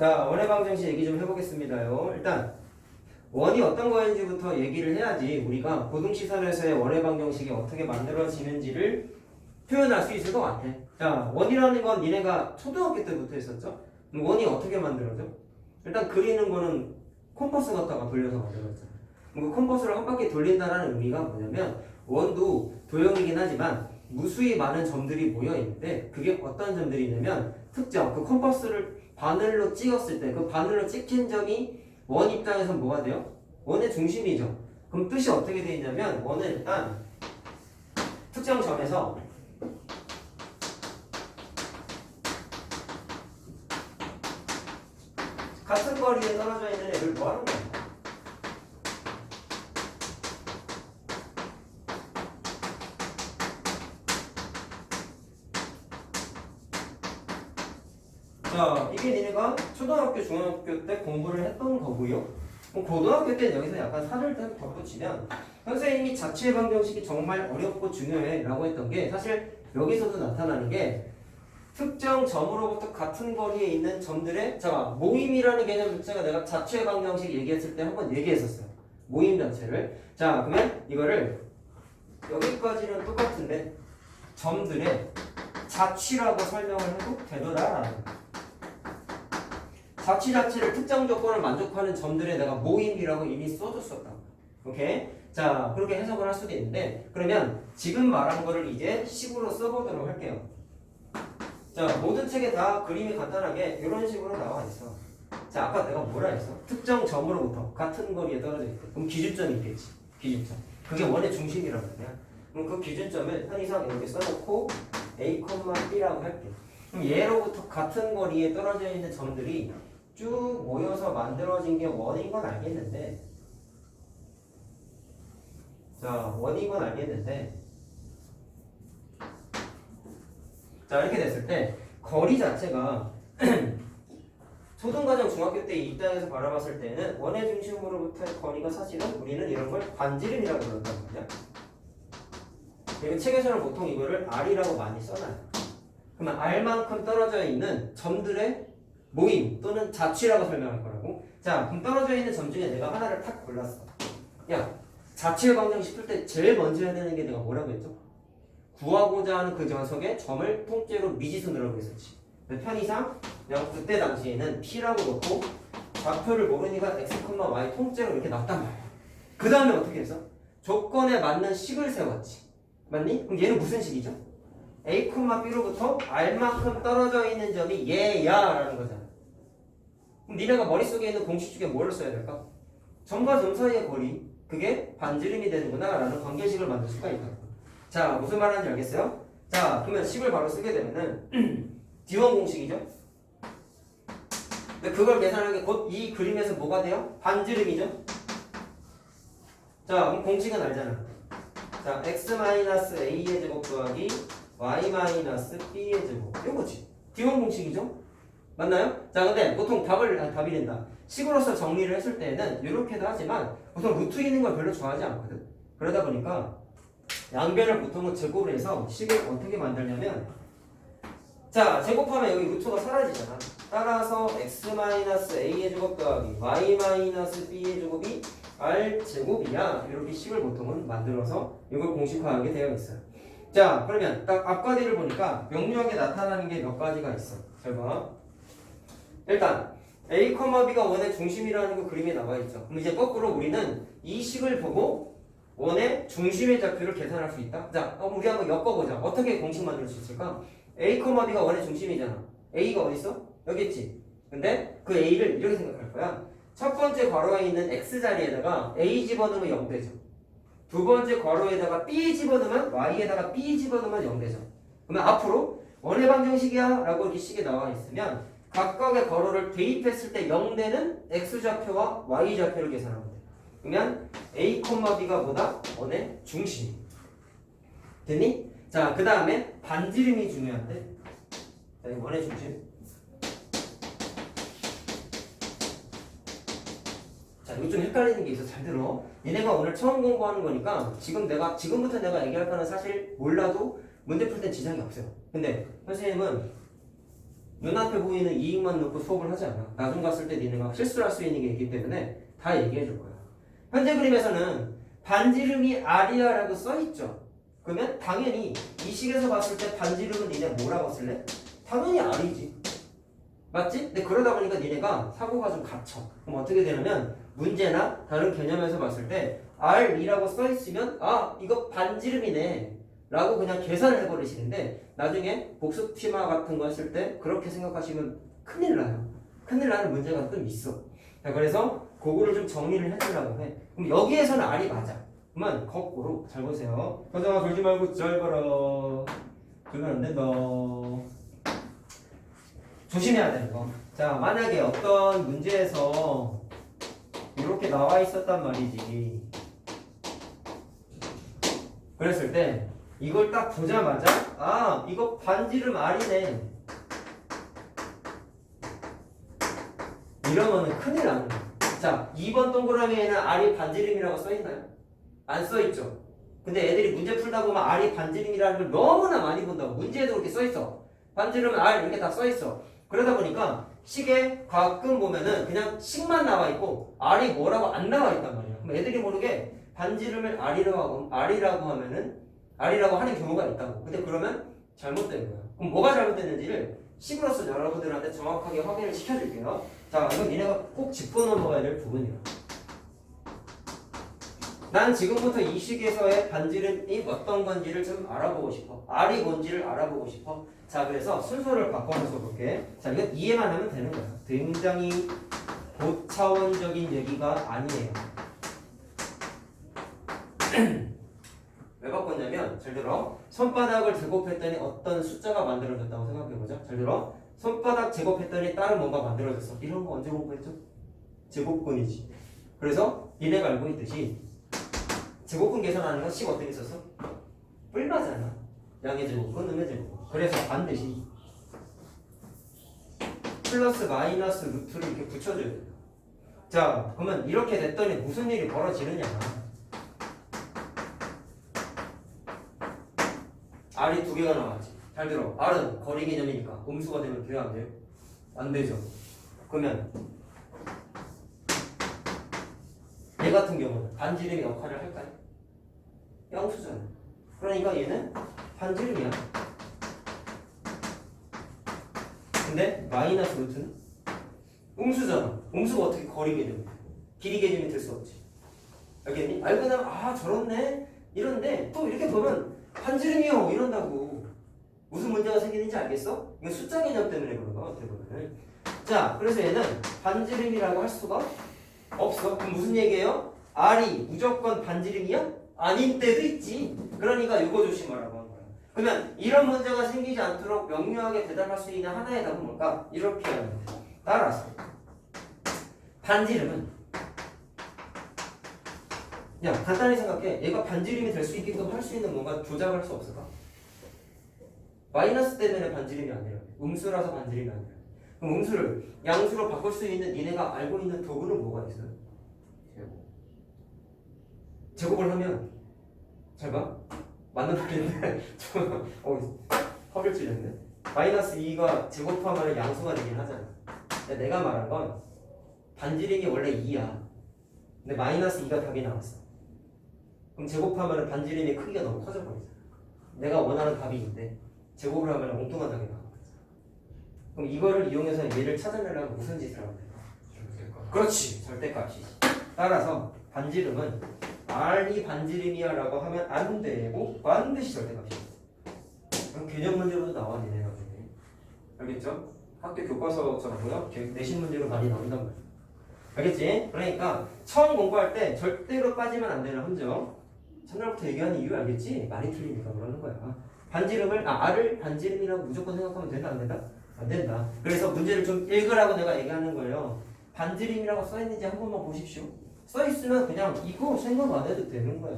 자, 원의 방정식 얘기 좀 해보겠습니다요. 일단 원이 어떤 거인지부터 얘기를 해야지 우리가 고등시설에서의 원의 방정식이 어떻게 만들어지는지를 표현할 수 있을 것 같아. 자, 원이라는 건 니네가 초등학교 때부터 했었죠? 그럼 원이 어떻게 만들어져? 일단 그리는 거는 컴퍼스 갖다가 돌려서 만들었잖아. 그 컴퍼스를 한 바퀴 돌린다는 의미가 뭐냐면 원도 도형이긴 하지만 무수히 많은 점들이 모여 있는데 그게 어떤 점들이냐면 특정 그 컴퍼스를 바늘로 찍었을 때 그 바늘로 찍힌 점이 원 입장에서 뭐가 돼요? 원의 중심이죠. 그럼 뜻이 어떻게 되어 있냐면 원은 일단 특정 점에서 같은 거리에 떨어져 있는 애를 뭐 하는 거야? 자, 이게 니네가 초등학교, 중학교 때 공부를 했던 거고요. 그럼 고등학교 때는 여기서 약간 살을 좀 덧붙이면 선생님이 자취의 방정식이 정말 어렵고 중요해 라고 했던 게 사실 여기서도 나타나는 게 특정 점으로부터 같은 거리에 있는 점들의 모임이라는 개념 자체가 내가 자취의 방정식 얘기했을 때 한번 얘기했었어요. 모임 자체를. 자, 그러면 이거를 여기까지는 똑같은데 점들의 자취라고 설명을 해도 되더라라는 거예요. 자취 자체를 특정 조건을 만족하는 점들에 내가 모임이라고 이미 써줬었다. 오케이? 자, 그렇게 해석을 할 수도 있는데 그러면 지금 말한 거를 이제 식으로 써보도록 할게요. 자, 모든 책에 다 그림이 간단하게 이런 식으로 나와 있어. 자, 아까 내가 뭐라 했어? 특정 점으로부터 같은 거리에 떨어져 있대. 그럼 기준점이 있겠지. 기준점. 그게 원의 중심이란 말이야. 그럼 그 기준점을 편의상 여기 써놓고 A, B라고 할게. 그럼 얘로부터 같은 거리에 떨어져 있는 점들이 쭉 모여서 만들어진 게 원인 건 알겠는데, 자, 원인 건 알겠는데, 자, 이렇게 됐을 때 거리 자체가 초등과정 중학교 때 입장에서 바라봤을 때는 원의 중심으로부터의 거리가 사실은 우리는 이런 걸 반지름이라고 부른단 말이야. 그리고 책에서는 보통 이거를 R이라고 많이 써놔요. 그러면 R만큼 떨어져 있는 점들의 모임 또는 자취라고 설명할 거라고. 자, 그럼 떨어져 있는 점 중에 내가 하나를 탁 골랐어. 야, 자취의 방정식 풀 때 제일 먼저 해야 되는 게 내가 뭐라고 했죠? 구하고자 하는 그 녀석의 점을 통째로 미지수라고 했었지. 편의상 내가 그때 당시에는 P라고 놓고 좌표를 모르니까 X, Y 통째로 이렇게 놨단 말이야. 그 다음에 어떻게 했어? 조건에 맞는 식을 세웠지. 맞니? 그럼 얘는 무슨 식이죠? A, B로부터 R만큼 떨어져 있는 점이 얘야 라는 거잖아. 그럼 니네가 머릿속에 있는 공식 중에 뭐를 써야 될까? 점과 점 사이의 거리, 그게 반지름이 되는구나 라는 관계식을 만들 수가 있다. 자, 무슨 말하는지 알겠어요? 자, 그러면 식을 바로 쓰게 되면은 D1 공식이죠? 근데 그걸 계산하는 게 곧 이 그림에서 뭐가 돼요? 반지름이죠? 자, 그럼 공식은 알잖아. 자, x-a의 제곱 더하기 y-b의 제곱. 요거지. D1 공식이죠? 맞나요? 자, 근데 보통 답이 된다. 식으로서 정리를 했을 때는 이렇게도 하지만 보통 루트 있는 걸 별로 좋아하지 않거든. 그러다 보니까 양변을 보통은 제곱을 해서 식을 어떻게 만들냐면, 자, 제곱하면 여기 루트가 사라지잖아. 따라서 x-a의 제곱 더하기 y-b의 제곱이 r제곱이야. 이렇게 식을 보통은 만들어서 이걸 공식화하게 되어 있어요. 자, 그러면 딱 앞과 뒤를 보니까 명료하게 나타나는 게 몇 가지가 있어. 잘 봐. 일단 A, B가 원의 중심이라는 거 그림에 나와 있죠. 그럼 이제 거꾸로 우리는 이 식을 보고 원의 중심의 좌표를 계산할 수 있다. 자, 우리 한번 엮어보자. 어떻게 공식 만들 수 있을까? A, B가 원의 중심이잖아. A가 어디 있어? 여기 있지. 근데 그 A를 이렇게 생각할 거야. 첫 번째 괄호에 있는 X 자리에다가 A 집어넣으면 0되죠. 두 번째 괄호에다가 B 집어넣으면 Y에다가 B 집어넣으면 0되죠. 그러면 앞으로 원의 방정식이야 라고 이렇게 식이 나와 있으면 각각의 괄호를 대입했을 때 0되는 X좌표와 Y좌표를 계산하면 돼. 그러면 A, B가 뭐다? 원의 중심. 됐니? 자, 그 다음에 반지름이 중요한데, 자, 이 원의 중심. 자, 이거 좀 헷갈리는 게 있어. 잘 들어. 얘네가 오늘 처음 공부하는 거니까 지금부터 내가 얘기할 거는 사실 몰라도 문제 풀 땐 지장이 없어요. 근데 선생님은 눈앞에 보이는 이익만 놓고 수업을 하지 않아. 나중 갔을 때 니네가 실수를 할 수 있는 게 있기 때문에 다 얘기해 줄 거야. 현재 그림에서는 반지름이 R이야라고 써있죠. 그러면 당연히 이 식에서 봤을 때 반지름은 니네 뭐라고 쓸래? 당연히 R이지. 맞지? 근데 그러다 보니까 니네가 사고가 좀 갇혀. 그럼 어떻게 되냐면 문제나 다른 개념에서 봤을 때 R이라고 써있으면 아 이거 반지름이네 라고 그냥 계산을 해버리시는데 나중에 복습티마 같은 거 했을 때 그렇게 생각하시면 큰일 나요. 큰일 나는 문제가 좀 있어. 자, 그래서 그거를 좀 정리를 해주려고 해. 그럼 여기에서는 R이 맞아. 그러면 거꾸로 잘 보세요. 서정아 졸지 말고 잘 봐라. 그러면 안 된다. 조심해야 되는 거. 자, 만약에 어떤 문제에서 이렇게 나와 있었단 말이지. 그랬을 때 이걸 딱 보자마자 아 이거 반지름 R이네 이러면은 큰일 나는 거야. 자 2번 동그라미에는 R이 반지름이라고 써있나요? 안 써있죠. 근데 애들이 문제 풀다 보면 R이 반지름이라는 걸 너무나 많이 본다고. 문제에도 그렇게 써있어. 반지름은 R 이렇게 다 써있어. 그러다 보니까 식에 가끔 보면은 그냥 식만 나와있고 R이 뭐라고 안 나와있단 말이야. 그럼 애들이 모르게 반지름을 R이라고 하는 경우가 있다고. 근데 그러면 잘못된 거야. 그럼 뭐가 잘못됐는지를 식으로서 여러분들한테 정확하게 확인을 시켜줄게요. 자, 이건 니네가 꼭 짚고 넘어가야 될 부분이야. 난 지금부터 이 식에서의 반지름이 어떤 건지를 좀 알아보고 싶어. R이 뭔지를 알아보고 싶어. 자, 그래서 순서를 바꿔서 볼게. 자, 이건 이해만 하면 되는 거야. 굉장히 고차원적인 얘기가 아니에요. 왜 바꿨냐면 잘 들어. 손바닥을 제곱했더니 어떤 숫자가 만들어졌다고 생각해보자. 잘 들어. 손바닥 제곱했더니 다른 뭔가 만들어졌어. 이런 거 언제 공부했죠? 제곱근이지. 그래서 니네가 알고 있듯이 제곱근 계산하는 건 식 어떻게 썼어? 뿔마잖아. 양의 제곱근, 음의 제곱근. 그래서 반드시 플러스 마이너스 루트를 이렇게 붙여줘야 돼. 자, 그러면 이렇게 됐더니 무슨 일이 벌어지느냐. R이 두 개가 나왔지. 잘 들어. R은 거리 개념이니까 음수가 되면 돼요, 안 돼요? 안 되죠. 그러면 얘 같은 경우는 반지름의 역할을 할까요? 양수잖아. 그러니까 얘는 반지름이야. 근데 마이너스 루트는 음수잖아. 음수가 어떻게 거리 개념이야? 길이 개념이 될 수 없지. 알겠니? 알고 나면 아 저렇네 이런데 또 이렇게 보면 반지름이요 이런다고. 무슨 문제가 생기는지 알겠어? 이건 숫자 개념 때문에 그런 거야 어떻게 보면. 자, 그래서 얘는 반지름이라고 할 수가 없어. 그럼 무슨 얘기예요? R이 무조건 반지름이야? 아닌 때도 있지. 그러니까 이거 조심하라고 한 거야. 그러면 이런 문제가 생기지 않도록 명료하게 대답할 수 있는 하나의 답은 뭘까? 이렇게 하면 돼. 따라서 반지름은 야 간단히 생각해. 얘가 반지름이 될 수 있게끔 할 수 있는 뭔가 조작할 수 없을까? 마이너스 때문에 반지름이 아니라 음수라서 반지름이 아니라. 그럼 음수를 양수로 바꿀 수 있는 니네가 알고 있는 도구는 뭐가 있어요? 제곱을 하면 잘 봐. 맞는 말인데 허를 찔렸네. 마이너스 2가 제곱하면 양수가 되긴 하잖아. 근데 내가 말한 건 반지름이 원래 2야. 근데 마이너스 2가 답이 나왔어. 그럼 제곱하면 반지름의 크기가 너무 커져버리잖아. 내가 원하는 답이 있는데 제곱을 하면 엉뚱한 답이 나오거든. 그럼 이거를 이용해서 얘를 찾아내려면 무슨 짓을 하면 돼? 절대값. 그렇지. 절대값이지. 따라서 반지름은 R이 반지름이야 라고 하면 안 되고 반드시 절대값이야. 그럼 개념 문제로도 나와 니네 나중에. 알겠죠? 학교 교과서처럼요. 내신 문제로 많이 나온단 말이야. 알겠지? 그러니까 처음 공부할 때 절대로 빠지면 안 되는 함정. 첫날부터 얘기하는 이유 알겠지? 많이 틀리니까 그러는 거야. 반지름을 R을 반지름이라고 무조건 생각하면 된다 안 된다? 안 된다. 그래서 문제를 좀 읽으라고 내가 얘기하는 거예요. 반지름이라고 써있는지 한 번만 보십시오. 써있으면 그냥 이거 생각 안 해도 되는 거야.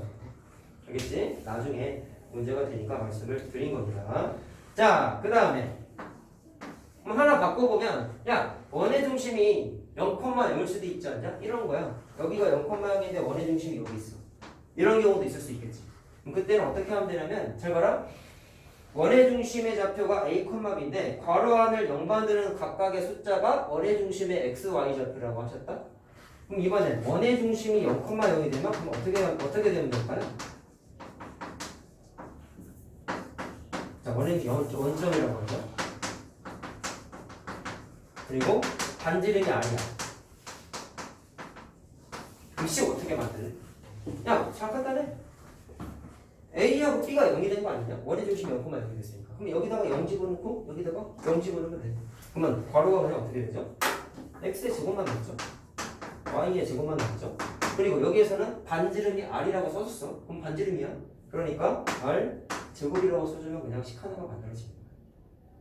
알겠지? 나중에 문제가 되니까 말씀을 드린 겁니다. 자, 그 다음에 그럼 하나 바꿔보면 야 원의 중심이 0,0일 수도 있지 않냐? 이런 거야. 여기가 0,0인데 원의 중심이 여기 있어. 이런 경우도 있을 수 있겠지. 그럼 그때는 어떻게 하면 되냐면 잘 봐라. 원의 중심의 좌표가 a, b인데 괄호 안을 0 만드는 각각의 숫자가 원의 중심의 x, y 좌표라고 하셨다? 그럼 이번엔 원의 중심이 0, 0이 되면 그럼 어떻게 되면 될까요? 자, 원의 원점이라고 하죠. 그리고 반지름이 아니야. 그럼 C 어떻게 만들래? 야, 잘 간단해. A하고 B가 0이 된 거 아니냐? 원의 중심이 0, 0이 됐으니까. 그럼 여기다가 0 집어넣고 여기다가 0 집어넣으면 돼. 그러면 괄호가 그냥 어떻게 되죠? X의 제곱만 남죠. Y의 제곱만 남죠. 그리고 여기에서는 반지름이 R이라고 써줬어. 그럼 반지름이야. 그러니까 R 제곱이라고 써주면 그냥 식 하나가 만들어집니다.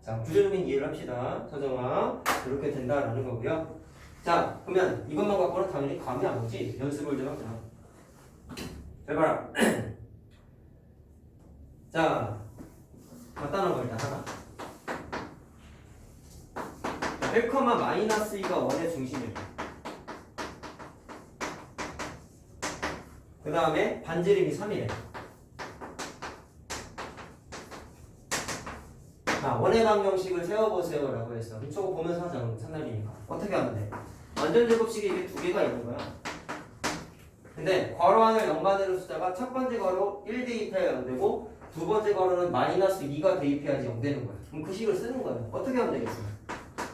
자, 구조적인 이해를 합시다. 서정아, 이렇게 된다라는 거고요. 자, 그러면 이것만 갖고는 당연히 감이 안 오지. 연습을 좀 하자. 잘 봐라. 자, 간단한 거 일단 하나. 1,-2가 원의 중심이에요. 그 다음에 반지름이 3이래. 자, 원의 방정식을 세워보세요 라고 했어. 그럼 저거 보면서 하자. 산날이니까. 어떻게 하면 돼? 완전 제곱식이 이게 두 개가 있는 거야. 근데 괄호 안을 0 만드는 숫자가 첫 번째 괄호 1 대입해야 0 되고 두 번째 괄호는 -2가 대입해야지 0 되는 거야. 그럼 그 식을 쓰는 거야. 어떻게 하면 되겠어?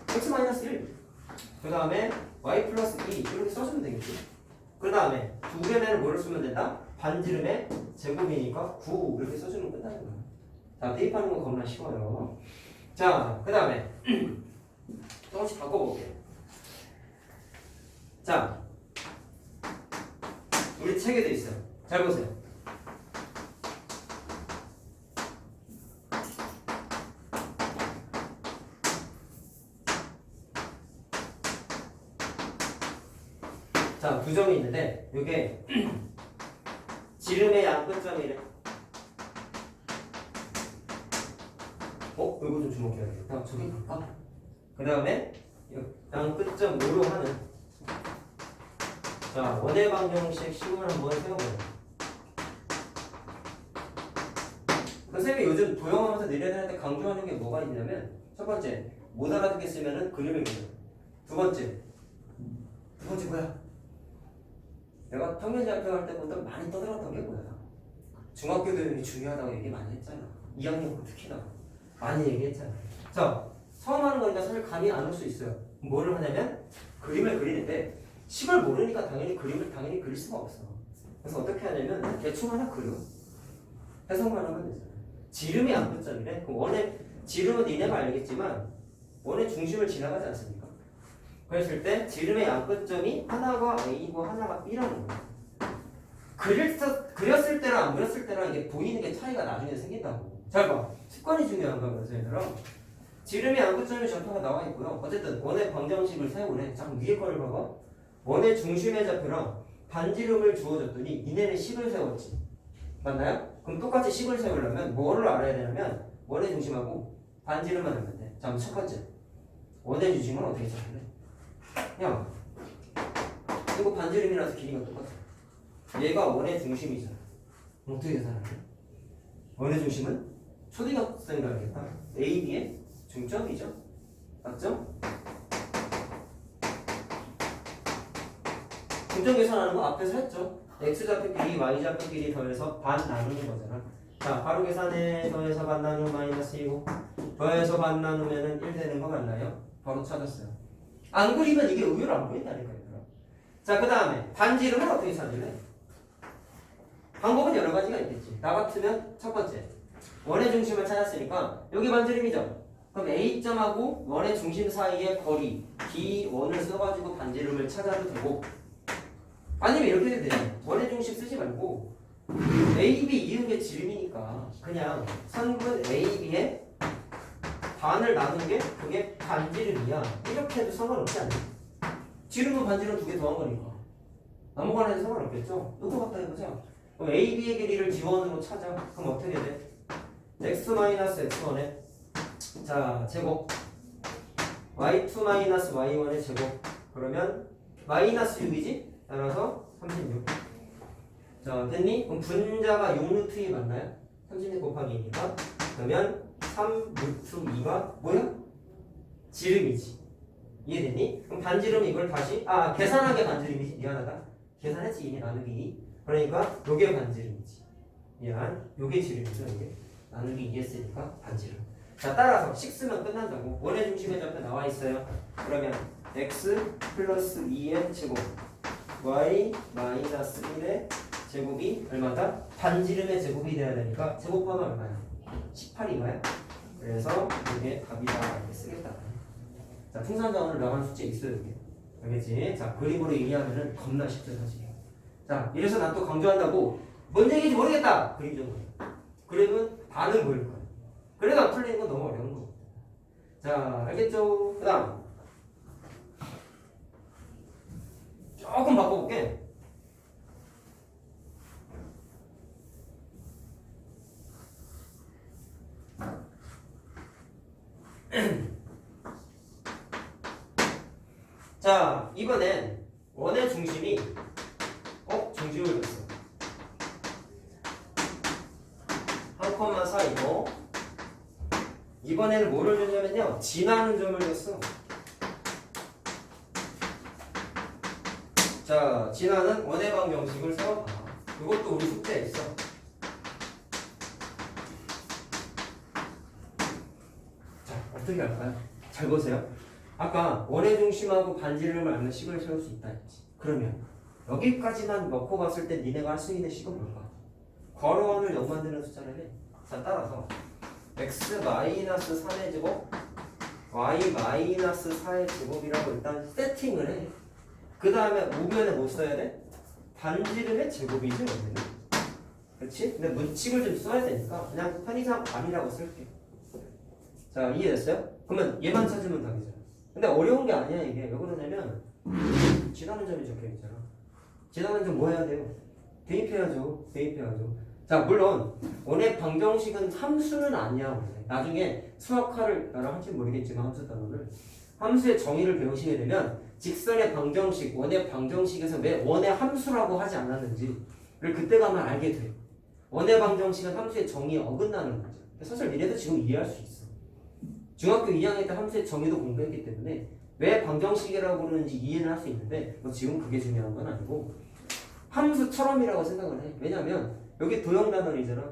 x-1. 그 다음에 y 플러스 2 이렇게 써주면 되겠지. 그 다음에 두 개는 뭐를 쓰면 된다? 반지름의 제곱이니까 9 이렇게 써주면 끝나는 거야. 자, 대입하는 건 겁나 쉬워요. 자, 그 다음에 조금씩 바꿔볼게요. 자, 우리 책에도 있어요. 잘 보세요. 자, 두 점이 있는데 이게 지름의 양끝점이래. 이거 좀 주목해야겠다. 저기 갈까? 그 다음에 양끝점 5로 하는 자, 원의 방정식 식을 한번 세워보자. 선생님이 요즘 도형하면서 내려야 때 강조하는 게 뭐가 있냐면 첫 번째, 못 알아듣겠으면 그림을 그려. 두 번째 뭐야? 내가 평면좌표 할 때보다 많이 떠들었던 게 뭐야? 중학교 도형이 중요하다고 얘기 많이 했잖아. 2학년 특히나 많이 얘기했잖아. 자, 처음 하는 거니까 사실 감이 안 올 수 있어요. 뭐를 하냐면 그림을 그리는데 식을 모르니까 그림을 그릴 수가 없어. 그래서 어떻게 하냐면 대충 하나 그려. 해석만 하면 되잖아. 지름이 양끝점이래. 그럼 원의 지름은 니네가 알겠지만 원의 중심을 지나가지 않습니까? 그랬을 때 지름의 양끝점이 하나가 A고 하나가 B라는 거야. 그렸을 때랑 안 그렸을 때랑 이게 보이는 게 차이가 나중에 생긴다고. 잘 봐. 습관이 중요한 거면서 얘들아. 지름의 양끝점의 좌표가 나와 있고요. 어쨌든 원의 방정식을 세우래. 자, 위에 거를 봐봐. 원의 중심의 좌표랑 반지름을 주어줬더니 니네는 식을 세웠지. 맞나요? 그럼 똑같이 식을 세우려면 뭐를 알아야 되냐면 원의 중심하고 반지름만 알면 돼. 자, 첫 번째. 원의 중심은 어떻게 찾을래? 야, 이거 반지름이라서 길이가 똑같아. 얘가 원의 중심이잖아. 어떻게 계산하냐? 원의 중심은 초대각선이 가야겠다. A, B의 중점이죠. 맞죠? 중점 계산하는 거 앞에서 했죠. X좌표끼리 Y좌표끼리 더해서 반 나누는 거잖아. 자, 바로 계산해. 더해서 반 나누면 -2고 더해서 반 나누면 1 되는 거 맞나요? 바로 찾았어요. 안 그리면 이게 의외로 안 보인다니까요. 자, 그 다음에 반지름은 어떻게 찾을래? 방법은 여러 가지가 있겠지. 나 같으면 첫 번째, 원의 중심을 찾았으니까 여기 반지름이죠. 그럼 A점하고 원의 중심 사이의 거리 B1을 써가지고 반지름을 찾아도 되고, 아니면 이렇게 해도 돼요. 원의 중심 쓰지 말고 AB 이은 게 지름이니까 그냥 선분 AB의 반을 나눈 게 그게 반지름이야. 이렇게 해도 상관없지 않니? 지름은 반지름 2개 더한 거니까 아무거나 해도 상관없겠죠? 이거 갖다 해보자. 그럼 AB의 길이를 지원으로 찾아. 그럼 어떻게 돼? x-x1의 자 제곱 y2-y1의 제곱 그러면 -6이지? 따라서 36. 자, 됐니? 그럼 분자가 6루트 2 맞나요? 36 곱하기 2니까 그러면 3 루트 2가 뭐야? 지름이지. 이해되니? 그럼 반지름 이걸 다시 계산하게 반지름이지. 미안하다. 계산했지 이미 나누기 2. 그러니까 요게 반지름이지. 미안. 요게 지름이죠. 이게 나누기 2 했으니까 반지름. 자, 따라서 식 쓰면 끝난다고. 원의 중심의 좌표 나와 있어요. 그러면 x 플러스 2의 제곱 y 마이너스 1의 제곱이 얼마다? 반지름의 제곱이 돼야 되니까 제곱하면 얼마야? 18인가요? 그래서 이게 답이다 이렇게 쓰겠다. 자, 풍산자원을 나간 숙제 있어요 여기. 알겠지? 자, 그림으로 이해하면은 겁나 쉽죠 사실. 자, 이래서 난 또 강조한다고 뭔 얘기인지 모르겠다. 그림 좀 그려. 그림은 반은 보일 거야. 그래도 안 풀리는 건 너무 어려운 거. 자, 알겠죠? 그 다음 조금 바꿔볼게. 자, 이번엔 원의 중심이 중심을 줬어. 1,4이고 이번에는 뭐를 줬냐면요 지나는 점을 줬어. 자, 지나는 원의 방정식을 써봐. 이것도 우리 숙제에 있어. 자, 어떻게 할까요? 잘 보세요. 아까 원의 중심하고 반지름을 알면 식을 세울 수 있다 했지. 그러면 여기까지만 넣고 봤을 때 니네가 할 수 있는 식은 뭘까? 괄호원을 0 만드는 숫자라네. 자, 따라서 x-3의 제곱 y-4의 제곱이라고 일단 세팅을 해. 그 다음에 우변에 뭐 써야 돼? 반지름의 제곱이지 여기는. 그렇지? 근데 문칙을 좀 써야 되니까 그냥 편의상 반이라고 쓸게. 자, 이해됐어요? 그러면 얘만 찾으면 답이잖아. 근데 어려운 게 아니야 이게. 왜 그러냐면 지나는 점이 적혀있잖아. 지나는 점 뭐 해야 돼요? 대입해야죠. 대입해야죠. 자, 물론 원의 방정식은 함수는 아니야 원래. 나중에 수학화를 나랑 할지 모르겠지만 함수 단어를 함수의 정의를 배우시게 되면 직선의 방정식, 원의 방정식에서 왜 원의 함수라고 하지 않았는지를 그때 가면 알게 돼. 원의 방정식은 함수의 정의에 어긋나는 거죠. 사실 니네도 지금 이해할 수 있어. 중학교 2학년 때 함수의 정의도 공부했기 때문에 왜 방정식이라고 부르는지 이해는 할 수 있는데 뭐 지금 그게 중요한 건 아니고 함수처럼이라고 생각을 해. 왜냐면 여기 도형 단원이잖아.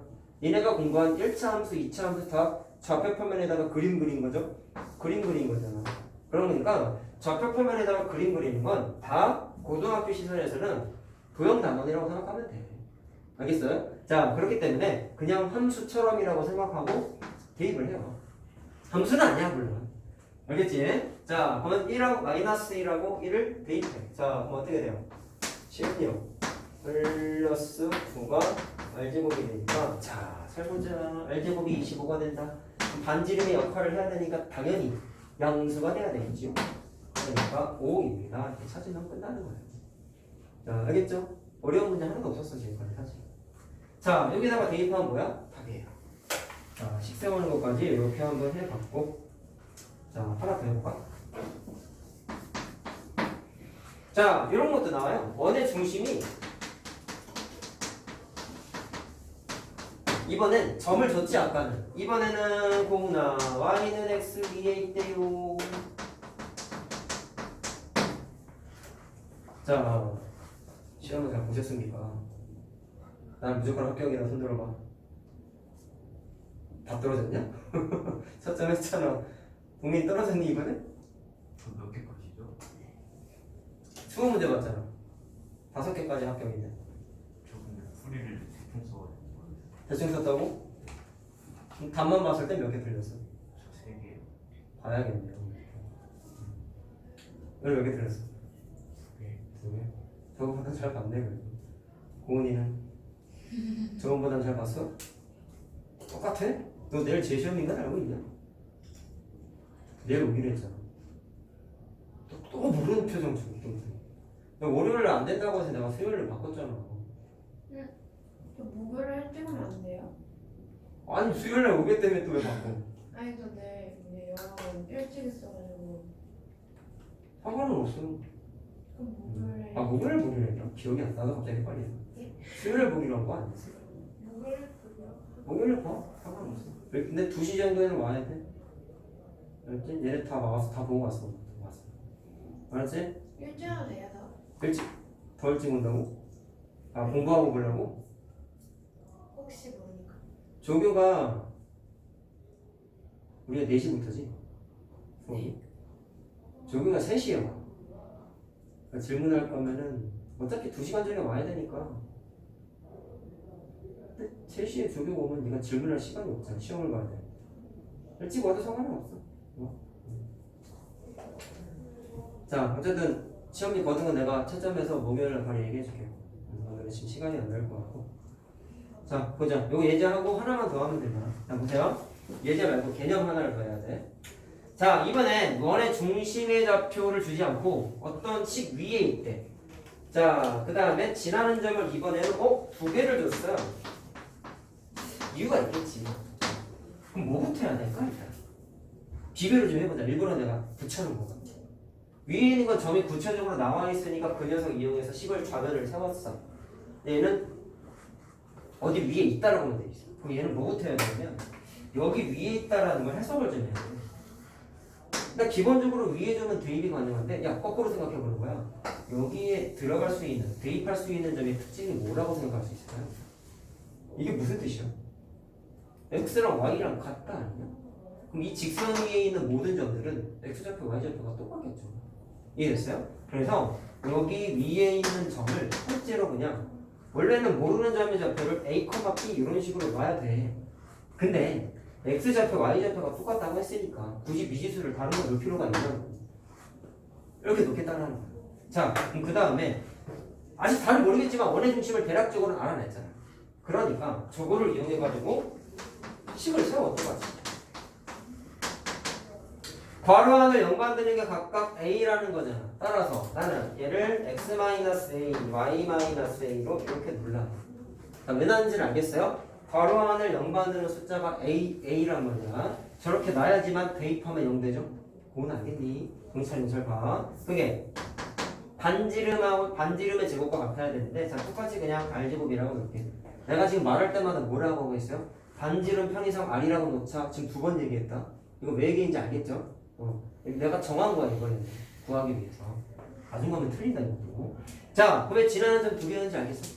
니네가 공부한 1차 함수, 2차 함수 다 좌표 표면에다가 그림 그린 거죠. 그림 그린 거잖아. 그러니까 좌표 표면에다가 그림 그리는 건 다 고등학교 시설에서는 도형 단원이라고 생각하면 돼. 알겠어요? 자, 그렇기 때문에 그냥 함수처럼이라고 생각하고 대입을 해요. 함수는 아니야 물론. 알겠지? 자, 그러면 1하고 마이너스 1하고 1을 대입해. 자, 그럼 어떻게 돼요? 16 플러스 9가 r제곱이 되니까 자, 설보자. r제곱이 25가 된다. 그럼 반지름의 역할을 해야 되니까 당연히 양수가 돼야 되겠죠. 그러니까 5입니다. 이렇게 찾으면 끝나는 거예요. 자, 알겠죠? 어려운 문제 하나도 없었어 지금까지 사실. 자, 여기다가 대입하면 뭐야? 답이에요. 자, 식 세우는 것까지 이렇게 한번 해봤고, 자, 하나 더 해볼까? 자, 이런 것도 나와요. 원의 중심이 이번엔 점을 줬지 아까는. 이번에는 공나 y는 x 위에 있대요. 자, 시험을 잘 보셨습니까? 난 무조건 합격이라 손 들어봐. 다 떨어졌냐? 첫점 했잖아. 동민이 떨어졌니 이번에? 몇 개까지죠? 20문제 봤잖아. 5개까지 합격인데. 저 근데 풀이를 대충 써가지고 대충 썼다고? 그럼 답만 봤을 때 몇 개 틀렸어? 저 3개요. 봐야겠네요. 오늘 몇 개 틀렸어? 2개? 저거보다 잘 봤네 그래도. 고은이는? 저번보단 잘 봤어? 똑같아? 너 내일 재시험인 건 알고 있냐? 내일 오기로 했잖아. 또 모르는 표정 지금. 너 월요일에 안 된다고 해서 내가 수요일을 바꿨잖아. 저 목요일에 일찍 오면 안 돼요? 아니 수요일에 오겠다며 또 왜 바꿔? 아니 근데 이제 영화는 일찍 있어가지고 상관은 없어. 그럼 목요일에 목요일 보기로 했나? 기억이 안 나서 갑자기 빨리 했어. 예? 수요일에 보기로 한 거 아니었어? 목요일 그거 목요일에 봐. 상관없어. 근데 2시 정도에는 와야 돼. 알았지? 얘네 다 와서 다 보고 왔어. 알았지? 일찍 와도 돼요, 더. 일찍 더 일찍 온다고? 아 공부하고 보려고? 혹시 모르니까. 조교가 우리가 4시부터지? 수업이? 조교가 3시에 와. 그러니까 질문할 거면은 어차피 2시간 전에 와야 되니까. 근데 3시에 조교 오면 네가 질문할 시간이 없잖아. 시험을 봐야 돼. 일찍 와도 상관은 없어. 자 어쨌든 시험지 거둔 건 내가 채점해서 목요일에 바로 얘기해 줄게요. 오늘은 지금 시간이 안 될 것 같고. 자 보자. 요거 예제하고 하나만 더 하면 되잖아. 자 보세요. 예제 말고 개념 하나를 더 해야 돼. 자 이번엔 원의 중심의 좌표를 주지 않고 어떤 식 위에 있대. 자 그 다음에 지나는 점을 이번에는 2개를 줬어요. 이유가 있겠지. 그럼 뭐부터 해야 될까 일단? 비교를 좀 해보자. 일부러 내가 붙여놓은 거. 위에 있는 건 점이 구체적으로 나와 있으니까 그 녀석 이용해서 식을 좌변을 세웠어. 얘는 어디 위에 있다라고 하면 돼 있어. 그럼 얘는 뭐부터 해야 되냐면 여기 위에 있다라는 걸 해석을 좀 해야 돼. 그러니까 기본적으로 위에 점은 대입이 가능한데 야 거꾸로 생각해 보는 거야. 여기에 들어갈 수 있는 대입할 수 있는 점의 특징이 뭐라고 생각할 수 있을까요? 이게 무슨 뜻이야? x랑 y랑 같다 아니냐? 그럼 이 직선 위에 있는 모든 점들은 x좌표, y좌표가 똑같겠죠. 이해됐어요? 그래서 여기 위에 있는 점을 실제로 그냥 원래는 모르는 점의 좌표를 a, b 이런 식으로 놔야 돼. 근데 x좌표, y좌표가 똑같다고 했으니까 굳이 미지수를 다른 거 넣을 필요가 있냐는 거야. 이렇게 놓겠다는 거야. 자, 그럼 그 다음에 아직 잘 모르겠지만 원의 중심을 대략적으로 알아냈잖아. 그러니까 저거를 이용해가지고 식을 세워 똑같이. 괄호 안을 연관되는 게 각각 a라는 거잖아. 따라서 나는 얘를 x-a, y-a로 이렇게 눌러. 왜 나는지를 알겠어요? 괄호 안을 연관되는 숫자가 a란 말이야. 저렇게 놔야지만 대입하면 0 되죠? 그건 알겠니? 정찰님 잘 봐. 그게 반지름의 제곱과 같아야 되는데 자 똑같이 그냥 r제곱이라고 놓을게. 내가 지금 말할 때마다 뭐라고 하고 있어요? 반지름 편의상 r이라고 놓자. 지금 2번 얘기했다. 이거 왜 얘기인지 알겠죠? 내가 정한 거야 이번에는 구하기 위해서. 나중가면 틀린다 이것도. 자 그럼 왜 지나는 점 2개였는지 알겠어?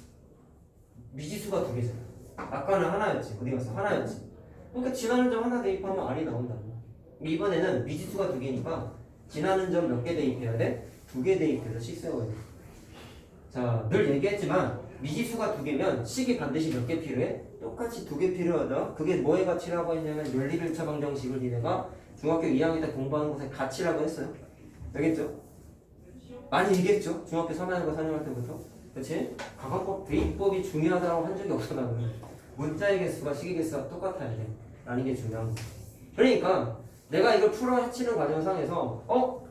미지수가 2개잖아. 아까는 하나였지. 어디 갔어? 하나였지. 그러니까 지나는 점 하나 대입하면 r이 나온다고. 이번에는 미지수가 2개니까 지나는 점 몇 개 대입해야 돼? 2개 대입해서 식 세워야 돼. 자, 늘 얘기했지만 미지수가 2개면 식이 반드시 몇 개 필요해? 똑같이 2개 필요하다. 그게 뭐의 가치라고 했냐면 연립일차 방정식을 니네가 중학교 2학년 때 공부하는 것의 가치라고 했어요. 알겠죠? 많이 얘기했죠? 중학교 3학년과 4학년 때부터. 그렇지? 가관법 대입법이 중요하다고 한 적이 없어 나는. 문자의 개수가 식의 개수가 똑같아야 돼. 라는 게 중요한 거. 그러니까 내가 이걸 풀어 해치는 과정상에서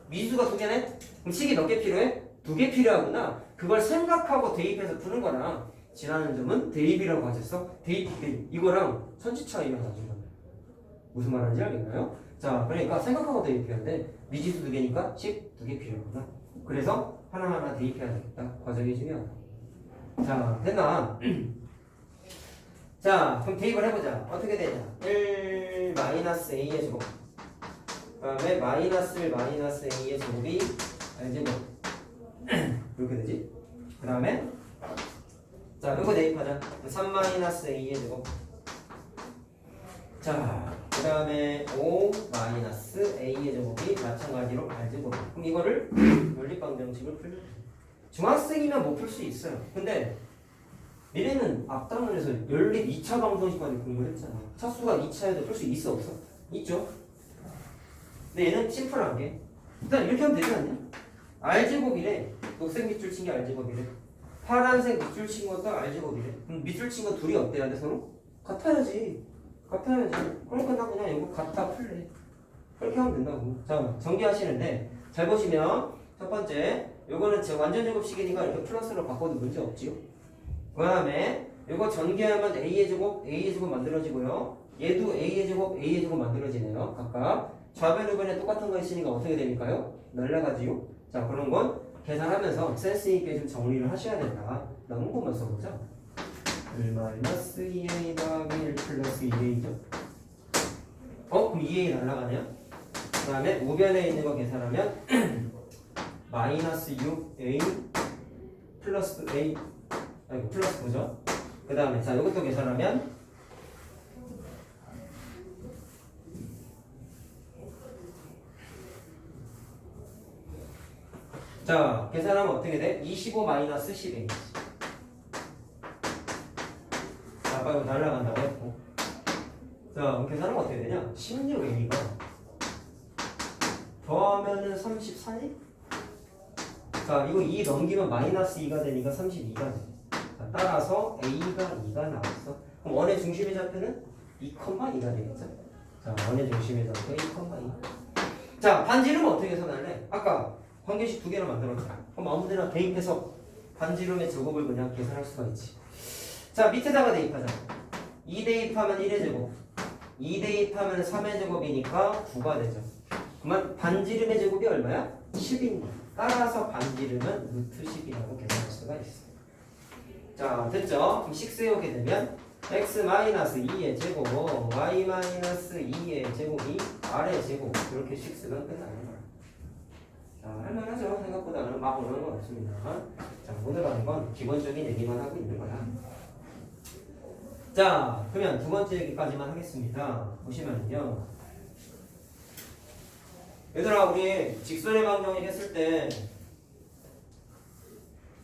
미지수가 2개네? 그럼 식이 몇 개 필요해? 2개 필요하구나. 그걸 생각하고 대입해서 푸는 거랑 지나는 점은 대입이라고 하셨어? 대입. 이거랑 선지 차이가 나는 거야. 무슨 말하는지 알겠나요? 자, 그러니까 생각하고 대입해야 돼. 미지수 2개니까 식 2개 필요하구나. 그래서 하나하나 대입해야 되겠다. 과정이 중요하다. 자, 됐나? 자, 그럼 대입을 해보자. 어떻게 되냐? 1 마이너스 a의 제곱. 그 다음에 마이너스 1 마이너스 a의 제곱이 r제곱. 이렇게 되지? 그 다음에 자, 이거 대입하자. 3 마이너스 a의 제곱. 자, 그 다음에 5 마이너스 a의 제곱이 마찬가지로 r제곱. 그럼 이거를 연립방정식을 풀려. 중학생이면 못 풀 수 있어요. 근데 미래는 앞단원에서 연립 2차 방정식까지 공부했잖아. 차수가 2차에도 풀 수 있어 없어? 있죠? 근데 얘는 심플한 게 일단 이렇게 하면 되지 않냐? r제곱이래. 녹색 밑줄 친 게 r제곱이래. 파란색 밑줄 친 것도 r제곱이래. 그럼 밑줄 친 거 둘이 어때야 돼 서로? 같아야지. 그러니까 나 그냥 이거 같아 풀래. 그렇게 하면 된다고. 자, 전개하시는데 잘 보시면 첫 번째 요거는 완전 제곱식이니까 이렇게 플러스로 바꿔도 문제 없지요. 그 다음에 요거 전개하면 a의 제곱 만들어지고요. 얘도 a의 제곱 만들어지네요. 각각 좌변 우변에 똑같은 거 있으니까 어떻게 되니까요? 날라가지요. 자, 그런 건 계산하면서 센스 있게 좀 정리를 하셔야 된다. 남은 것만 써보자. 1 마이너스 2a 더하기 1 플러스 2a죠. 그럼 2a 날라가네요. 그 다음에 우변에 있는 거 계산하면 마이너스 6a 플러스 a 아이고 플러스 9죠. 그 다음에 자 이것도 계산하면 자 계산하면 어떻게 돼? 25 마이너스 10a. 아까 이거 날라간다고 했고. 자 그럼 계산하면 어떻게 되냐? 16a가 더하면은 34니? 자 이거 2 넘기면 마이너스 2가 되니까 32가 돼. 자, 따라서 a가 2가 나왔어. 그럼 원의 중심의 좌표는 2,2가 되겠죠? 자 원의 중심의 좌표 2,2. 자 반지름은 어떻게 계산할래? 아까 관계식 두 개나 만들었잖아. 그럼 아무데나 대입해서 반지름의 제곱을 그냥 계산할 수가 있지. 자 밑에다가 대입하자. 2 대입하면 1의 제곱, 2 대입하면 3의 제곱이니까 9가 되죠. 그러면 반지름의 제곱이 얼마야? 10입니다. 따라서 반지름은 루트 10이라고 계산할 수가 있어요. 자 됐죠? 그럼 6 세우게 되면 x-2의 제곱, y-2의 제곱이 r의 제곱 이렇게 6가 끝나는 거야. 자 할만하죠? 생각보다는 막 오르는 건 없습니다. 자 오늘 하는 건 기본적인 얘기만 하고 있는 거야. 자 그러면 두 번째 얘기까지만 하겠습니다. 보시면요 얘들아 우리 직선의 방정식 했을 때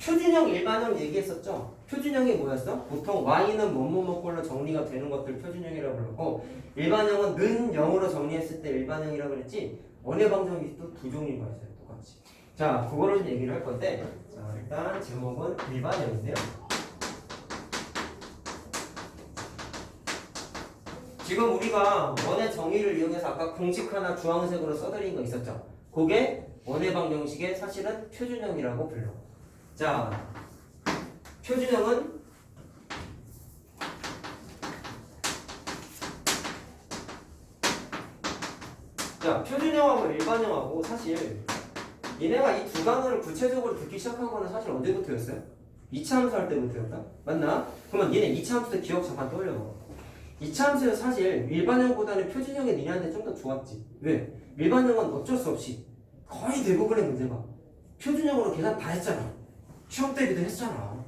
표준형 일반형 얘기했었죠? 표준형이 뭐였어? 보통 y는 뭐뭐뭐꼴로 정리가 되는 것들 표준형이라고 불렀고 일반형은 는 0으로 정리했을 때 일반형이라고 그랬지. 원의 방정식이 또 두 종류가 있어요 똑같이. 자 그거를 좀 얘기를 할 건데 자 일단 제목은 일반형인데요. 지금 우리가 원의 정의를 이용해서 아까 공식 하나 주황색으로 써드린 거 있었죠? 그게 원의 방정식의 사실은 표준형이라고 불러. 자, 표준형은 표준형하고 일반형하고 사실 얘네가 이 두 단어를 구체적으로 듣기 시작한 거는 사실 언제부터였어요? 2차 함수 할 때부터였다? 맞나? 그러면 얘네 2차 함수 때 기억 잠깐 떠올려봐. 2차 함수는 사실 일반형보다는 표준형이 니네한테 좀 더 좋았지. 왜? 일반형은 어쩔 수 없이 거의 대부분의 문제가 표준형으로 계산 다 했잖아. 시험 대비도 했잖아.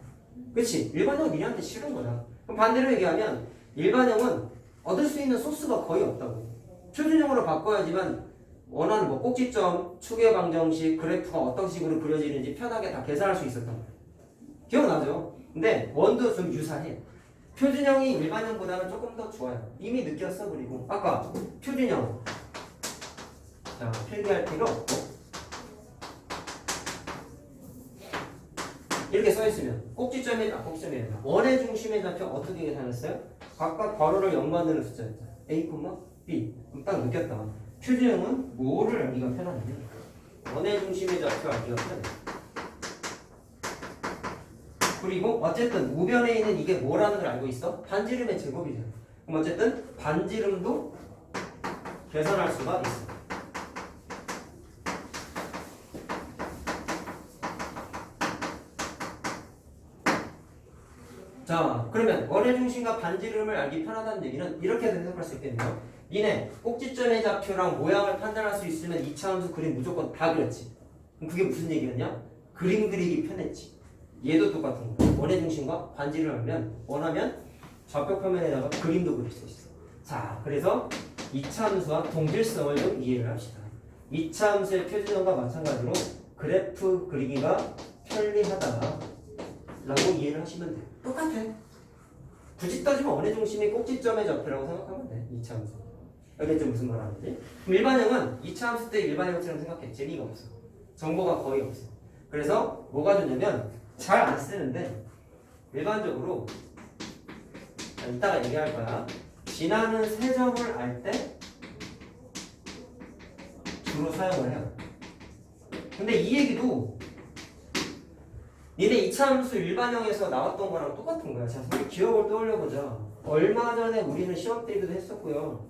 그치? 일반형은 니네한테 싫은 거야. 그럼 반대로 얘기하면 일반형은 얻을 수 있는 소스가 거의 없다고. 표준형으로 바꿔야지만 원하는 뭐 꼭지점, 축의 방정식, 그래프가 어떤 식으로 그려지는지 편하게 다 계산할 수 있었단 말이야. 기억나죠? 근데 원도 좀 유사해. 표준형이 일반형보다는 조금 더 좋아요. 이미 느꼈어. 그리고 아까 표준형 자 필기할 필요 없고 이렇게 써있으면 꼭지점이 원의 중심의 좌표 어떻게 계산했어요? 각각 괄호를 연관되는 숫자였죠. A, B 그럼 딱 느꼈다. 표준형은 뭐를 알기가 편하냐? 원의 중심의 좌표 알기가 편해. 그리고 어쨌든 우변에 있는 이게 뭐라는 걸 알고 있어? 반지름의 제곱이잖아. 그럼 어쨌든 반지름도 계산할 수가 있어. 자 그러면 원의 중심과 반지름을 알기 편하다는 얘기는 이렇게 해석할 수 있겠네요. 니네 꼭지점의 좌표랑 모양을 판단할 수 있으면 2차 함수 그림 무조건 다 그렸지. 그럼 그게 무슨 얘기였냐? 그림 그리기 편했지. 얘도 똑같은 거야. 원의 중심과 반지를 알면 원하면 좌표 표면에다가 그림도 그릴 수 있어. 자, 그래서 2차 함수와 동질성을 좀 이해를 합시다. 2차 함수의 표준형과 마찬가지로 그래프 그리기가 편리하다라고 이해를 하시면 돼요. 똑같아. 굳이 따지면 원의 중심이 꼭지점의 좌표라고 생각하면 돼. 2차 함수. 알겠죠? 무슨 말 하는지? 그럼 일반형은 2차 함수 때 일반형처럼 생각해. 재미가 없어. 정보가 거의 없어. 그래서 뭐가 좋냐면 잘 안 쓰는데 일반적으로 이따가 얘기할 거야. 지나는 세 점을 알 때 주로 사용을 해요. 근데 이 얘기도 니네 2차 함수 일반형에서 나왔던 거랑 똑같은 거야. 자, 우리 기억을 떠올려보자. 얼마 전에 우리는 시험 대비도 했었고요.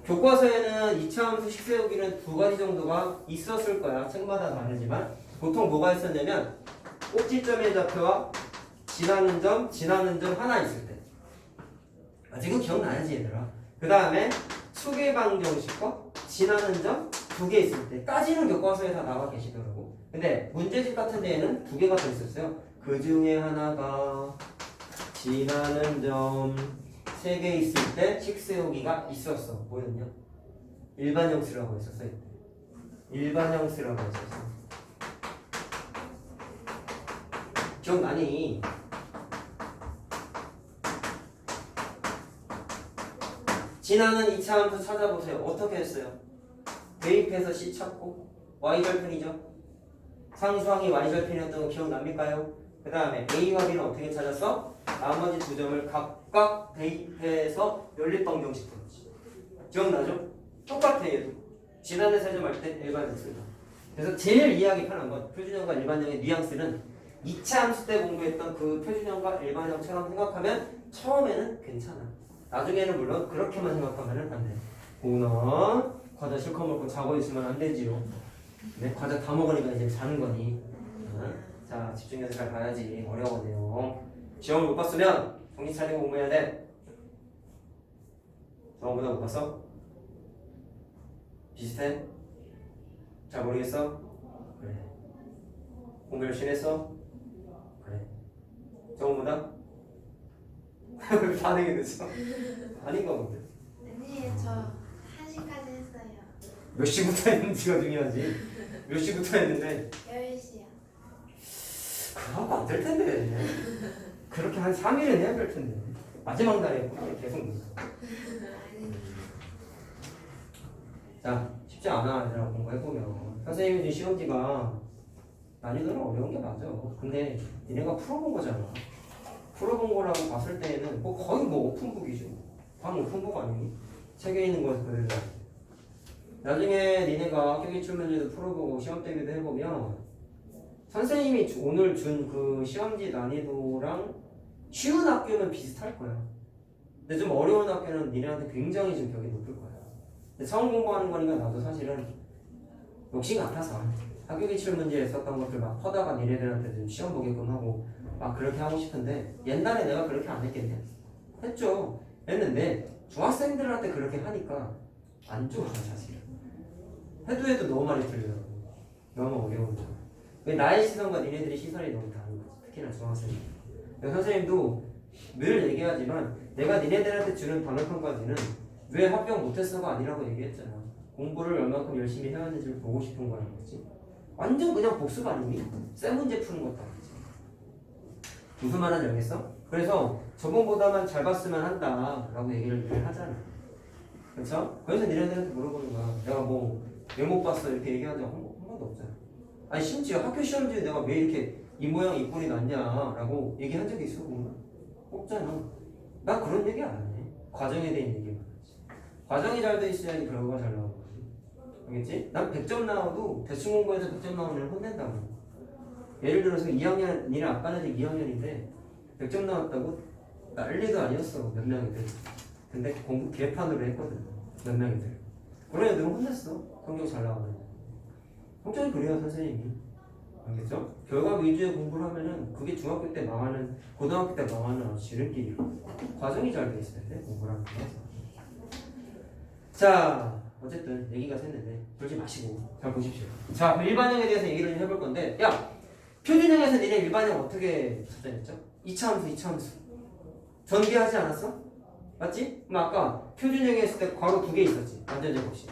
교과서에는 2차 함수 식 세우기는 두 가지 정도가 있었을 거야. 책마다 다르지만 보통 뭐가 있었냐면 꼭지점의 좌표와 지나는 점 하나 있을 때. 지금 기억나야지 얘들아. 그 다음에 수계방정식과 지나는 점 두 개 있을 때까지는 교과서에 다 나와 계시더라고. 근데 문제집 같은 데에는 두 개가 더 있었어요. 그 중에 하나가 지나는 점 세 개 있을 때 식 세우기가 있었어. 뭐였냐? 일반형 쓰라고 했었어. 일반형 쓰라고 했었어. 기억나니? 지나는 2차 함수 찾아보세요. 어떻게 했어요? 대입해서 C 찾고 Y절편이죠. 상수항이 Y절편이었던 거 기억납니까요? 그 다음에 A와 B는 어떻게 찾았어? 나머지 두 점을 각각 대입해서 연립방정식 풀었지. 기억나죠? 똑같아 얘도. 지난해 세점 할 때 일반형 쓴다. 그래서 제일 이해하기 편한 건 표준형과 일반형의 뉘앙스는 2차 함수 때 공부했던 그 표준형과 일반형처럼 생각하면 처음에는 괜찮아. 나중에는 물론 그렇게만 생각하면 안 돼. 오너 과자 실컷 먹고 자고 있으면 안 되지요. 네, 과자 다 먹으니까 이제 자는 거니. 자, 집중해서 잘 봐야지. 어려워요. 시험을 못 봤으면 정신 차리고 공부해야 돼. 저거보다 못 봤어? 비슷해? 잘 모르겠어? 그래. 공부 열심히 했어? 그래. 저거보다? 반응이 늦어? 아닌가 본데. 아니에요, 저 1시까지 했어요. 몇 시부터 했는지가 중요하지. 몇 시부터 했는데 10시요. 그거 안 될 텐데. 그렇게 한 3일은 해야 될 텐데. 마지막 날에 계속 못. 자, 쉽지 않아. 얘들아 공부해보면. 선생님이 준 시험지가 난이도는 어려운 게 맞아. 근데 니네가 풀어본 거잖아. 풀어본 거라고 봤을 때에는 뭐 거의 뭐 오픈북이죠. 방 오픈북 아니니? 책에 있는 거 그대로. 나중에 니네가 학교 기출문제도 풀어보고 시험 대비도 해보면 선생님이 오늘 준 그 시험지 난이도랑 쉬운 학교는 비슷할 거야. 근데 좀 어려운 학교는 니네한테 굉장히 좀 벽이 높을 거야. 근데 처음 공부하는 거니까 나도 사실은 욕심 같아서 학교 기출문제에 썼던 것들 막 퍼다가 니네들한테 좀 시험 보게끔 하고 막 그렇게 하고 싶은데 옛날에 내가 그렇게 안 했겠냐? 했죠. 했는데 중학생들한테 그렇게 하니까 안 좋아 사실은. 해도 너무 많이 틀리더라고. 너무 어려운 거. 왜 나의 시선과 니네들의 시선이 너무 다른 거지. 특히나 중학생들. 선생님도 늘 얘기하지만 내가 니네들한테 주는 단어평가지는 왜 합격 못했어가 아니라고 얘기했잖아. 공부를 얼마큼 열심히 해왔는지를 보고 싶은 거라는 거지. 완전 그냥 복습 아니니? 쌤 문제 푸는 것도 아니지. 무슨 말인지 알겠어? 그래서 저번보다만 잘 봤으면 한다 라고 얘기를 늘 하잖아. 그렇죠? 그래서 니네들한테 물어보는 거야. 내가 뭐 왜 못 봤어 이렇게 얘기한 적 한 번도 없잖아. 아니 심지어 학교 시험지에 내가 왜 이렇게 이 모양 이 꼴이 났냐라고 얘기한 적이 있어 보면 없잖아. 나 그런 얘기 안 해. 과정에 대한 얘기만 하지. 과정이 잘 돼 있어야지 결과가 잘 나오는 거지. 알겠지? 난 100점 나와도 대충 공부해서 100점 나오면 혼낸다고. 예를 들어서 2학년 니네 아빠는 아직 2학년인데 100점 나왔다고 난리도 아니었어 몇 명이들. 근데 공부 개판으로 했거든 몇 명이들. 그런 애들은 혼냈어. 성적 잘 나오는. 성적이 그래요 선생님이. 알겠죠? 결과 위주의 공부를 하면은 그게 중학교 때 망하는 고등학교 때 망하는 지름길이고 과정이 잘 돼 있어야 돼 공부라는 게. 자 어쨌든 얘기가 샜는데 그러지 마시고 잘 보십시오. 자 그럼 일반형에 대해서 얘기를 좀 해볼 건데 야 표준형에서 니네 일반형 어떻게 찾아냈죠? 2차 함수 전개하지 않았어? 맞지? 그럼 아까 표준형에 했을 때 괄호 2개 있었지 완전제곱식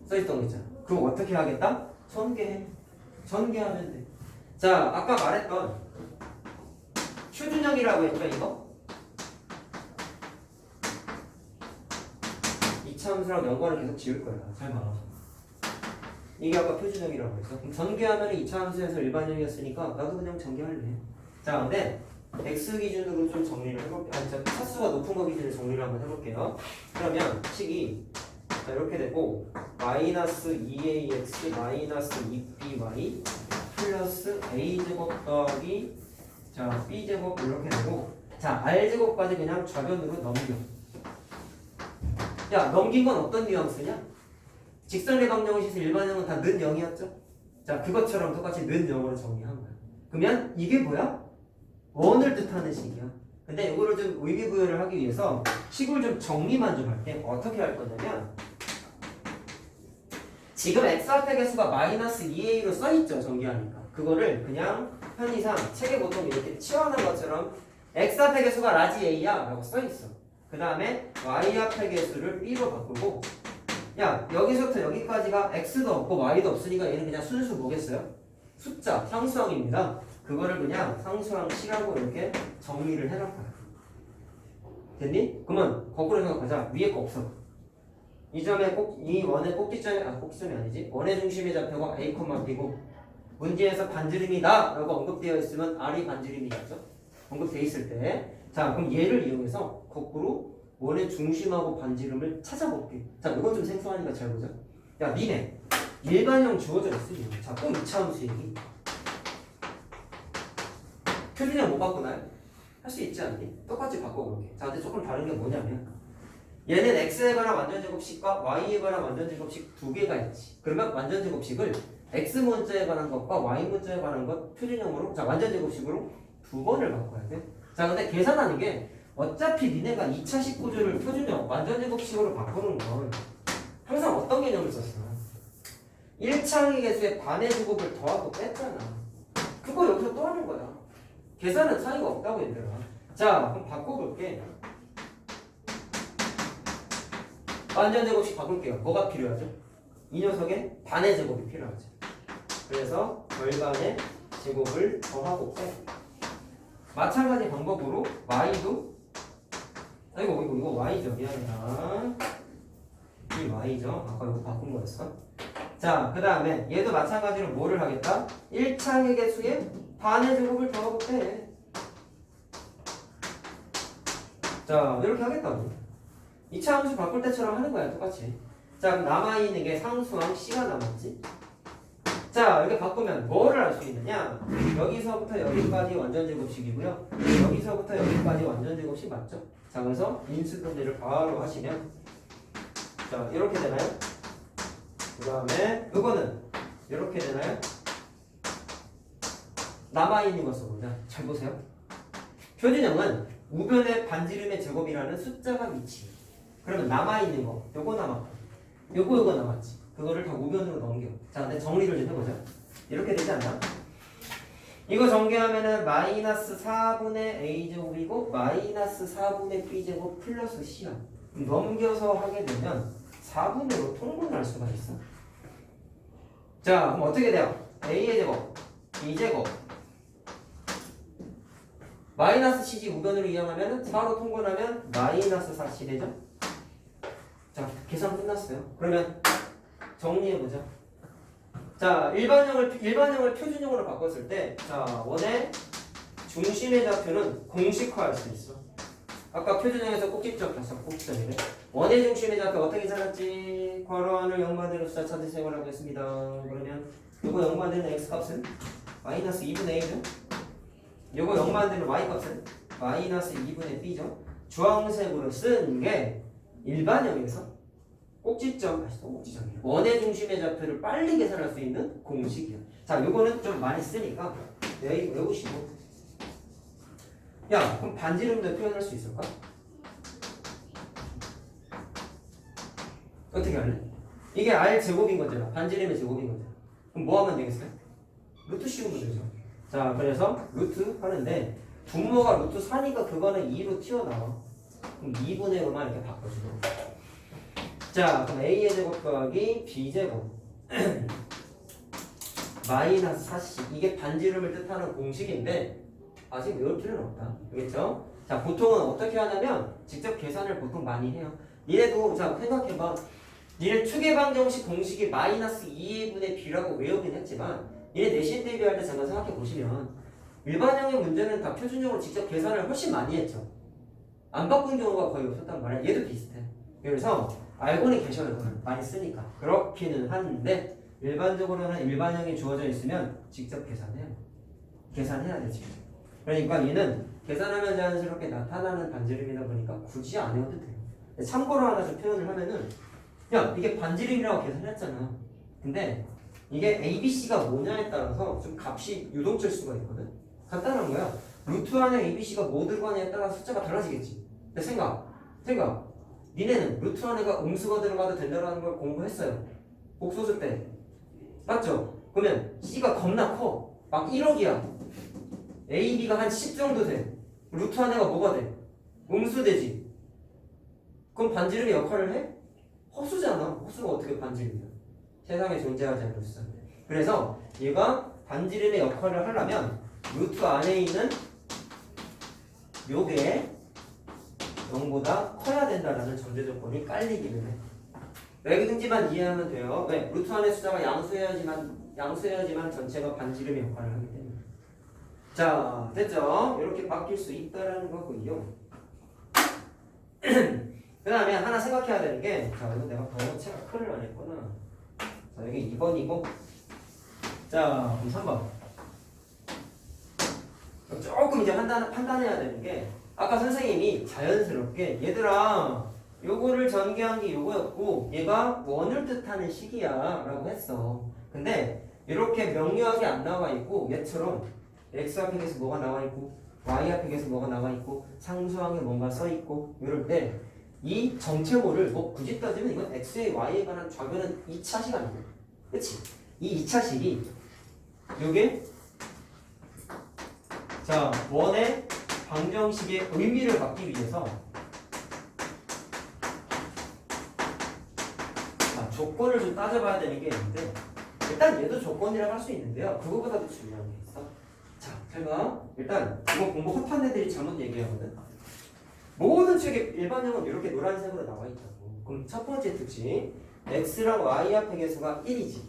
써있던 거 있잖아. 그거 어떻게 하겠다? 전개하면 돼. 자 아까 말했던 표준형이라고 했죠 이거? 2차 함수랑 연관을 계속 지을 거야. 잘 봐. 이게 아까 표준형이라고 했어. 그럼 전개하면 2차 함수에서 일반형이었으니까 나도 그냥 전개할래. 자 근데 x 기준으로 좀 정리를 해볼게요. 아니 자 차수가 높은 거 기준으로 정리를 한번 해볼게요. 그러면 식이 자 이렇게 되고 마이너스 2ax 마이너스 2by 플러스 a제곱 더하기 자 b제곱 이렇게 되고 자 r제곱까지 그냥 좌변으로 넘겨. 야 넘긴 건 어떤 뉘앙스냐? 직선의 방정식에서 일반형은 다 는 0이었죠? 자 그것처럼 똑같이 는 0으로 정리한 거야. 그러면 이게 뭐야? 원을 뜻하는 식이야. 근데 이거를 좀 의미 부여를 하기 위해서 식을 좀 정리만 좀 할게. 어떻게 할 거냐면 지금 x 앞에 개수가 마이너스 2a로 써있죠. 전개하니까. 그거를 그냥 편의상 책에 보통 이렇게 치환한 것처럼 x 앞에 개수가 라지 a야 라고 써있어. 그 다음에 y 앞에 개수를 b로 바꾸고 야 여기서부터 여기까지가 x도 없고 y도 없으니까 얘는 그냥 순수 뭐겠어요? 숫자, 상수항입니다. 그거를 그냥 상수항 C라고 이렇게 정리를 해놓을 거야. 됐니? 그러면 거꾸로 생각하자. 위에 거 없어. 이 점에 이 원의 꼭지점이 아니지. 원의 중심의 좌표가 A, B고 문제에서 반지름이다 라고 언급되어 있으면 R이 반지름이겠죠? 언급되어 있을 때. 자, 그럼 얘를 이용해서 거꾸로 원의 중심하고 반지름을 찾아볼게. 자, 이건 좀 생소하니까 잘 보자. 야, 니네 일반형 주어져 있으면 자, 꼭 이차함수 얘기. 표준형 못 바꾸나요? 할 수 있지 않니? 똑같이 바꿔볼게. 자, 근데 조금 다른 게 뭐냐면 얘는 x에 관한 완전제곱식과 y에 관한 완전제곱식 두 개가 있지. 그러면 완전제곱식을 x 문자에 관한 것과 y 문자에 관한 것 표준형으로 자 완전제곱식으로 두 번을 바꿔야 돼. 자, 근데 계산하는 게 어차피 니네가 2차식 구조를 표준형 완전제곱식으로 바꾸는 건 항상 어떤 개념을 썼어? 1차항의 개수에 반의 제곱을 더하고 뺐잖아. 그거 여기서 또 하는 거야. 계산은 차이가 없다고 얘들아. 자, 그럼 바꿔볼게. 완전제곱식 바꿀게요. 뭐가 필요하죠? 이 녀석의 반의 제곱이 필요하죠. 그래서 절반의 제곱을 더하고 빼. 마찬가지 방법으로 y도 이거 y죠. 미안해요. 이 y죠. 아까 이거 바꾼 거였어. 자, 그 다음에 얘도 마찬가지로 뭐를 하겠다? 1차항의 개수에 반의 제곱을 더하고 빼. 자, 이렇게 하겠다고. 2차 함수 바꿀 때처럼 하는 거야, 똑같이. 자, 그럼 남아있는 게 상수항 C가 남았지? 자, 이렇게 바꾸면 뭐를 할 수 있느냐? 여기서부터 여기까지 완전제곱식이고요. 여기서부터 여기까지 완전제곱식 맞죠? 자, 그래서 인수분해를 바로 하시면 자, 이렇게 되나요? 그 다음에 이거는 이렇게 되나요? 남아있는 거 써보자. 잘 보세요. 표준형은 우변의 반지름의 제곱이라는 숫자가 위치. 그러면 남아있는 거 요거 남았고 요거 남았지. 그거를 다 우변으로 넘겨. 자, 근데 정리를 좀 해보자. 이렇게 되지 않나? 이거 전개하면은 마이너스 4분의 a제곱이고 마이너스 4분의 b제곱 플러스 c야. 넘겨서 하게 되면 4분으로 통분할 수가 있어. 자, 그럼 어떻게 돼요? a의 제곱, b제곱 마이너스 c지 우변으로 이용하면 4로 통분하면 마이너스 4c 되죠? 자, 계산 끝났어요. 그러면 정리해보자. 자, 일반형을 표준형으로 바꿨을 때 자, 원의 중심의 좌표는 공식화할 수 있어. 아까 표준형에서 꼭지점 봤어. 꼭지점이래. 원의 중심의 좌표 어떻게 찾았지? 괄호안을 0만으로 숫자 찾으세요 라고 했습니다. 그러면 요거 0만되는 x값은 마이너스 2분의 a죠. 요거 0만되는 y값은 마이너스 2분의 b죠. 주황색으로 쓴 게 일반형에서 꼭지점, 꼭지점이야. 원의 중심의 좌표를 빨리 계산할 수 있는 공식이야. 자, 요거는 좀 많이 쓰니까 외우시고. 야, 그럼 반지름도 표현할 수 있을까? 어떻게 할래? 이게 r 제곱인 거잖아. 반지름의 제곱인 거잖아. 그럼 뭐 하면 되겠어요? 루트 씌우면 되죠. 자, 그래서 루트 하는데 분모가 루트 4니까 그거는 2로 튀어나와. 그럼 2분의 5만 이렇게 바꿔주고. 자, 그럼 a의 제곱 더하기 b제곱 마이너스 4c. 이게 반지름을 뜻하는 공식인데 아직 외울 필요는 없다. 알겠죠? 자, 보통은 어떻게 하냐면 직접 계산을 보통 많이 해요. 니네도 자 생각해봐. 니네 추계방정식 공식이 마이너스 2분의 b라고 외우긴 했지만 니네 내신 대비할 때 잠깐 생각해 보시면 일반형의 문제는 다 표준형으로 직접 계산을 훨씬 많이 했죠. 안 바꾼 경우가 거의 없었단 말이야. 얘도 비슷해. 그래서 알고는 계셔요. 많이 쓰니까. 그렇기는 한데 일반적으로는 일반형이 주어져 있으면 직접 계산해야 되지. 그러니까 얘는 계산하면 자연스럽게 나타나는 반지름이다 보니까 굳이 안 해도 돼요. 참고로 하나 좀 표현을 하면은 야, 이게 반지름이라고 계산했잖아. 근데 이게 ABC가 뭐냐에 따라서 좀 값이 유동칠 수가 있거든. 간단한 거야. 루트 안에 ABC가 뭐 들어가냐에 따라 숫자가 달라지겠지. 근데 생각. 니네는 루트 안에가 음수가 들어가도 된다는 걸 공부했어요. 복소수 때. 맞죠? 그러면 C가 겁나 커. 막 1억이야. A, B가 한 10 정도 돼. 루트 안에가 뭐가 돼? 음수 되지. 그럼 반지름의 역할을 해? 허수잖아. 허수가 어떻게 반지름이야? 세상에 존재하지 않는 숫자. 그래서 얘가 반지름의 역할을 하려면 루트 안에 있는 요게 0보다 커야 된다라는 전제 조건이 깔리기는 해. 왜그든지만 이해하면 돼요. 왜? 루트 안의 숫자가 양수해야지만 전체가 반지름의 역할을 하기 때문에. 자, 됐죠? 이렇게 바뀔 수 있다라는 거고요. 그 다음에 하나 생각해야 되는 게, 자, 이거 내가 번호체가 큰을 안 했구나. 자, 여기 2번이고. 자, 그럼 3번. 조금 이제 판단해야 되는 게, 아까 선생님이 자연스럽게, 얘들아, 요거를 전개한 게 요거였고, 얘가 원을 뜻하는 식이야. 라고 했어. 근데, 이렇게 명료하게 안 나와 있고, 얘처럼, x 앞에 계속 뭐가 나와 있고, y 앞에 계속 뭐가 나와 있고, 상수항에 뭔가 써 있고, 이럴 때, 이 정체모를 뭐 굳이 따지면 이건 x에 y에 관한 좌변은 2차식 아니야. 그치? 이 2차식이 요게 자 원의 방정식의 의미를 받기 위해서 자, 조건을 좀 따져봐야 되는 게 있는데 일단 얘도 조건이라고 할 수 있는데요. 그거보다도 중요한 게 있어. 자, 제가 일단 이거 공부 허탄 애들이 잘못 얘기하거든. 모든 책에 일반형은 이렇게 노란색으로 나와 있다고. 그럼 첫 번째 특징 x랑 y 앞의 개수가 1이지.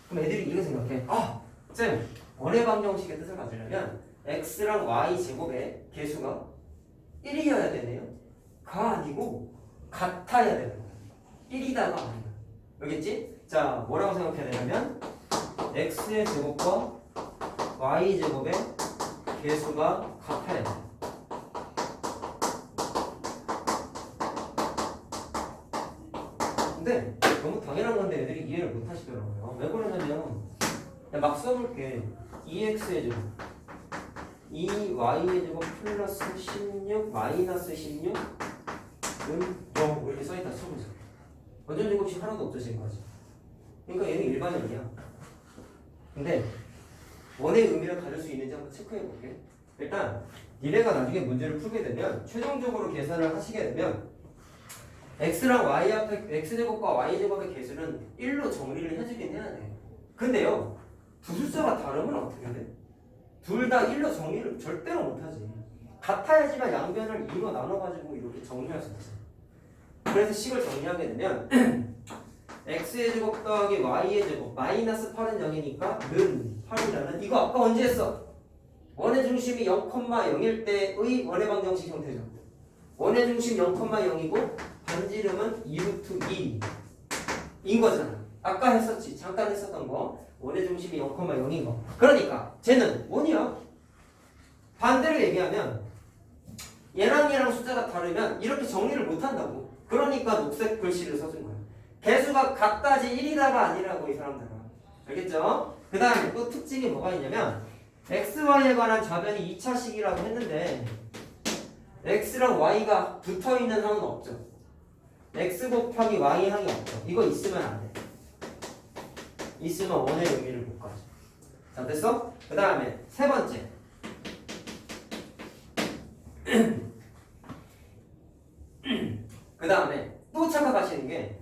그럼 애들이 이렇게 생각해. 아, 쌤, 원의 방정식의 뜻을 가지려면 x랑 y 제곱의 개수가 1이어야 되네요. 가 아니고 같아야 되는 거야. 1이다가 아니야. 알겠지? 자, 뭐라고 생각해야 되냐면 x의 제곱과 y 제곱의 개수가 같아야 돼. 근데 너무 당연한 건데 애들이 이해를 못 하시더라고요. 왜 그러냐면 그냥 막 써볼게. 2x의 제곱 2y의 제곱 플러스 16 마이너스 16은 0 이렇게 써있다 쳐보자. 완전 제곱식 하나도 없죠 지금까지. 그러니까 얘는 일반형이야. 근데 원의 의미를 가질 수 있는지 한번 체크해볼게. 일단 니네가 나중에 문제를 풀게 되면 최종적으로 계산을 하시게 되면 x랑 y 앞에 x제곱과 y제곱의 개수는 1로 정리를 해주긴 해야 돼. 근데요 두 숫자가 다르면 어떻게 돼? 둘 다 1로 정리를 절대로 못하지. 같아야지만 양변을 2로 나눠가지고 이렇게 정리할 수 있어. 그래서 식을 정리하게 되면 x의 제곱 더하기 y의 제곱 마이너스 8은 0이니까 는 8이라는 이거 아까 언제 했어? 원의 중심이 0,0일 때의 원의 방정식 형태죠. 원의 중심 0,0이고 반지름은 2루트 2인 거잖아. 아까 했었지. 잠깐 했었던 거. 원의 중심이 0,0인 거. 그러니까 쟤는 원이야. 반대로 얘기하면 얘랑 숫자가 다르면 이렇게 정리를 못한다고. 그러니까 녹색 글씨를 써준 거야. 개수가 같다지 1이다가 아니라고 이 사람들은. 알겠죠? 그 다음에 또 특징이 뭐가 있냐면 xy에 관한 좌변이 2차식이라고 했는데 x랑 y가 붙어있는 항은 없죠. x 곱하기 y 항이 없죠. 이거 있으면 안 돼. 있으면 원의 의미를 못 가져. 자, 됐어? 그 다음에 세 번째. 그 다음에 또 착각하시는 게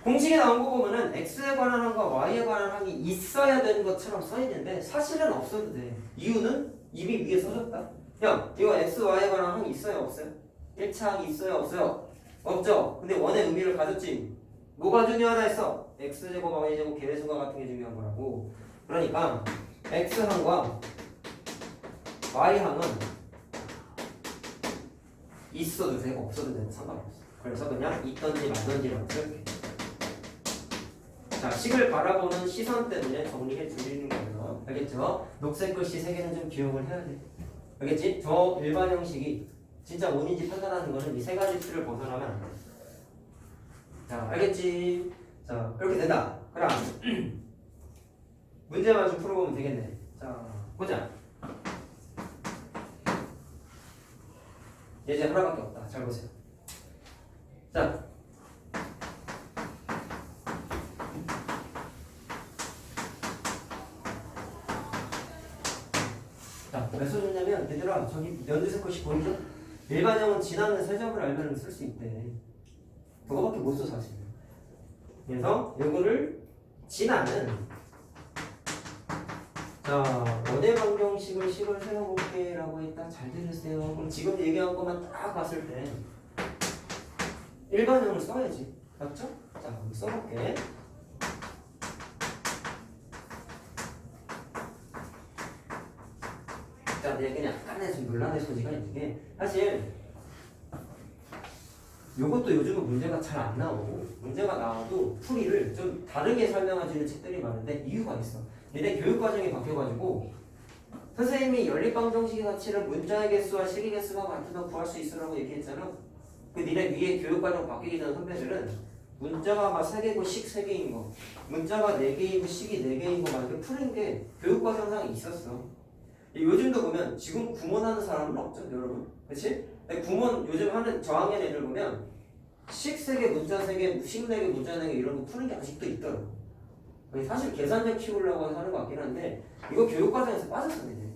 공식에 나온 거 보면은 x에 관한 항과 y에 관한 항이 있어야 되는 것처럼 써있는데 사실은 없어도 돼. 이유는 이미 위에 써졌다. 형, 이거 x, y에 관한 항이 있어요? 없어요? 1차 항이 있어요? 없어요? 없죠? 근데 원의 의미를 가졌지. 뭐가 중요하다 했어? x제곱, y제곱, 개수가 같은 게 중요한 거라고. 그러니까 x항과 y항은 있어도 되고 없어도 되고 상관없어. 그래서 그냥 있던지 말던지라고 쓸게. 자, 식을 바라보는 시선 때문에 정리해 드리는 거예요. 알겠죠? 녹색 글씨 3개는 좀 기억을 해야 돼. 알겠지? 저 일반 형식이 진짜 원인지 판단하는 거는 이 3가지 틀을 벗어나면 안 돼. 자, 알겠지? 자, 이렇게 된다. 그럼 문제만 좀 풀어보면 되겠네. 자, 보자. 예제 하나밖에 없다. 잘 보세요. 자, 몇 소리냐면 얘들아 저기 연두색 것이 보이죠? 일반형은 지나는 세점을 알면 쓸 수 있대. 그거밖에 못 써 사실. 그래서 이거를 지나는 자 원의 방정식을 식을 세워볼게 라고 했다. 잘 들으세요. 그럼 지금 얘기한 것만 딱 봤을 때 일반형을 써야지. 맞죠? 자 그럼 써볼게. 자, 내가 약간의 좀 논란의 소지가 있는 게 사실 이것도 요즘은 문제가 잘 안 나오고 문제가 나와도 풀이를 좀 다르게 설명해주는 책들이 많은데 이유가 있어. 얘네 교육과정이 바뀌어가지고 선생님이 연립방정식의 가치를 문자의 개수와 식의 개수가 같으면 구할 수 있으라고 얘기했잖아. 그 니네 위에 교육과정 바뀌기 전 선배들은 문자가 막 3개고 식 3개인 거 문자가 4개이고 식이 4개인 거 막 이렇게 푸는 게 교육과정상에 있었어. 요즘도 보면 지금 구몬하는 사람은 없죠, 여러분. 그렇지? 구몬 요즘 하는 저학년 애들 보면 식 3개, 문자 3개, 식 4개, 문자 4개 이런 거 푸는 게 아직도 있더라고. 사실 계산력 키우려고 하는 것 같긴 한데 이거 교육과정에서 빠졌었는데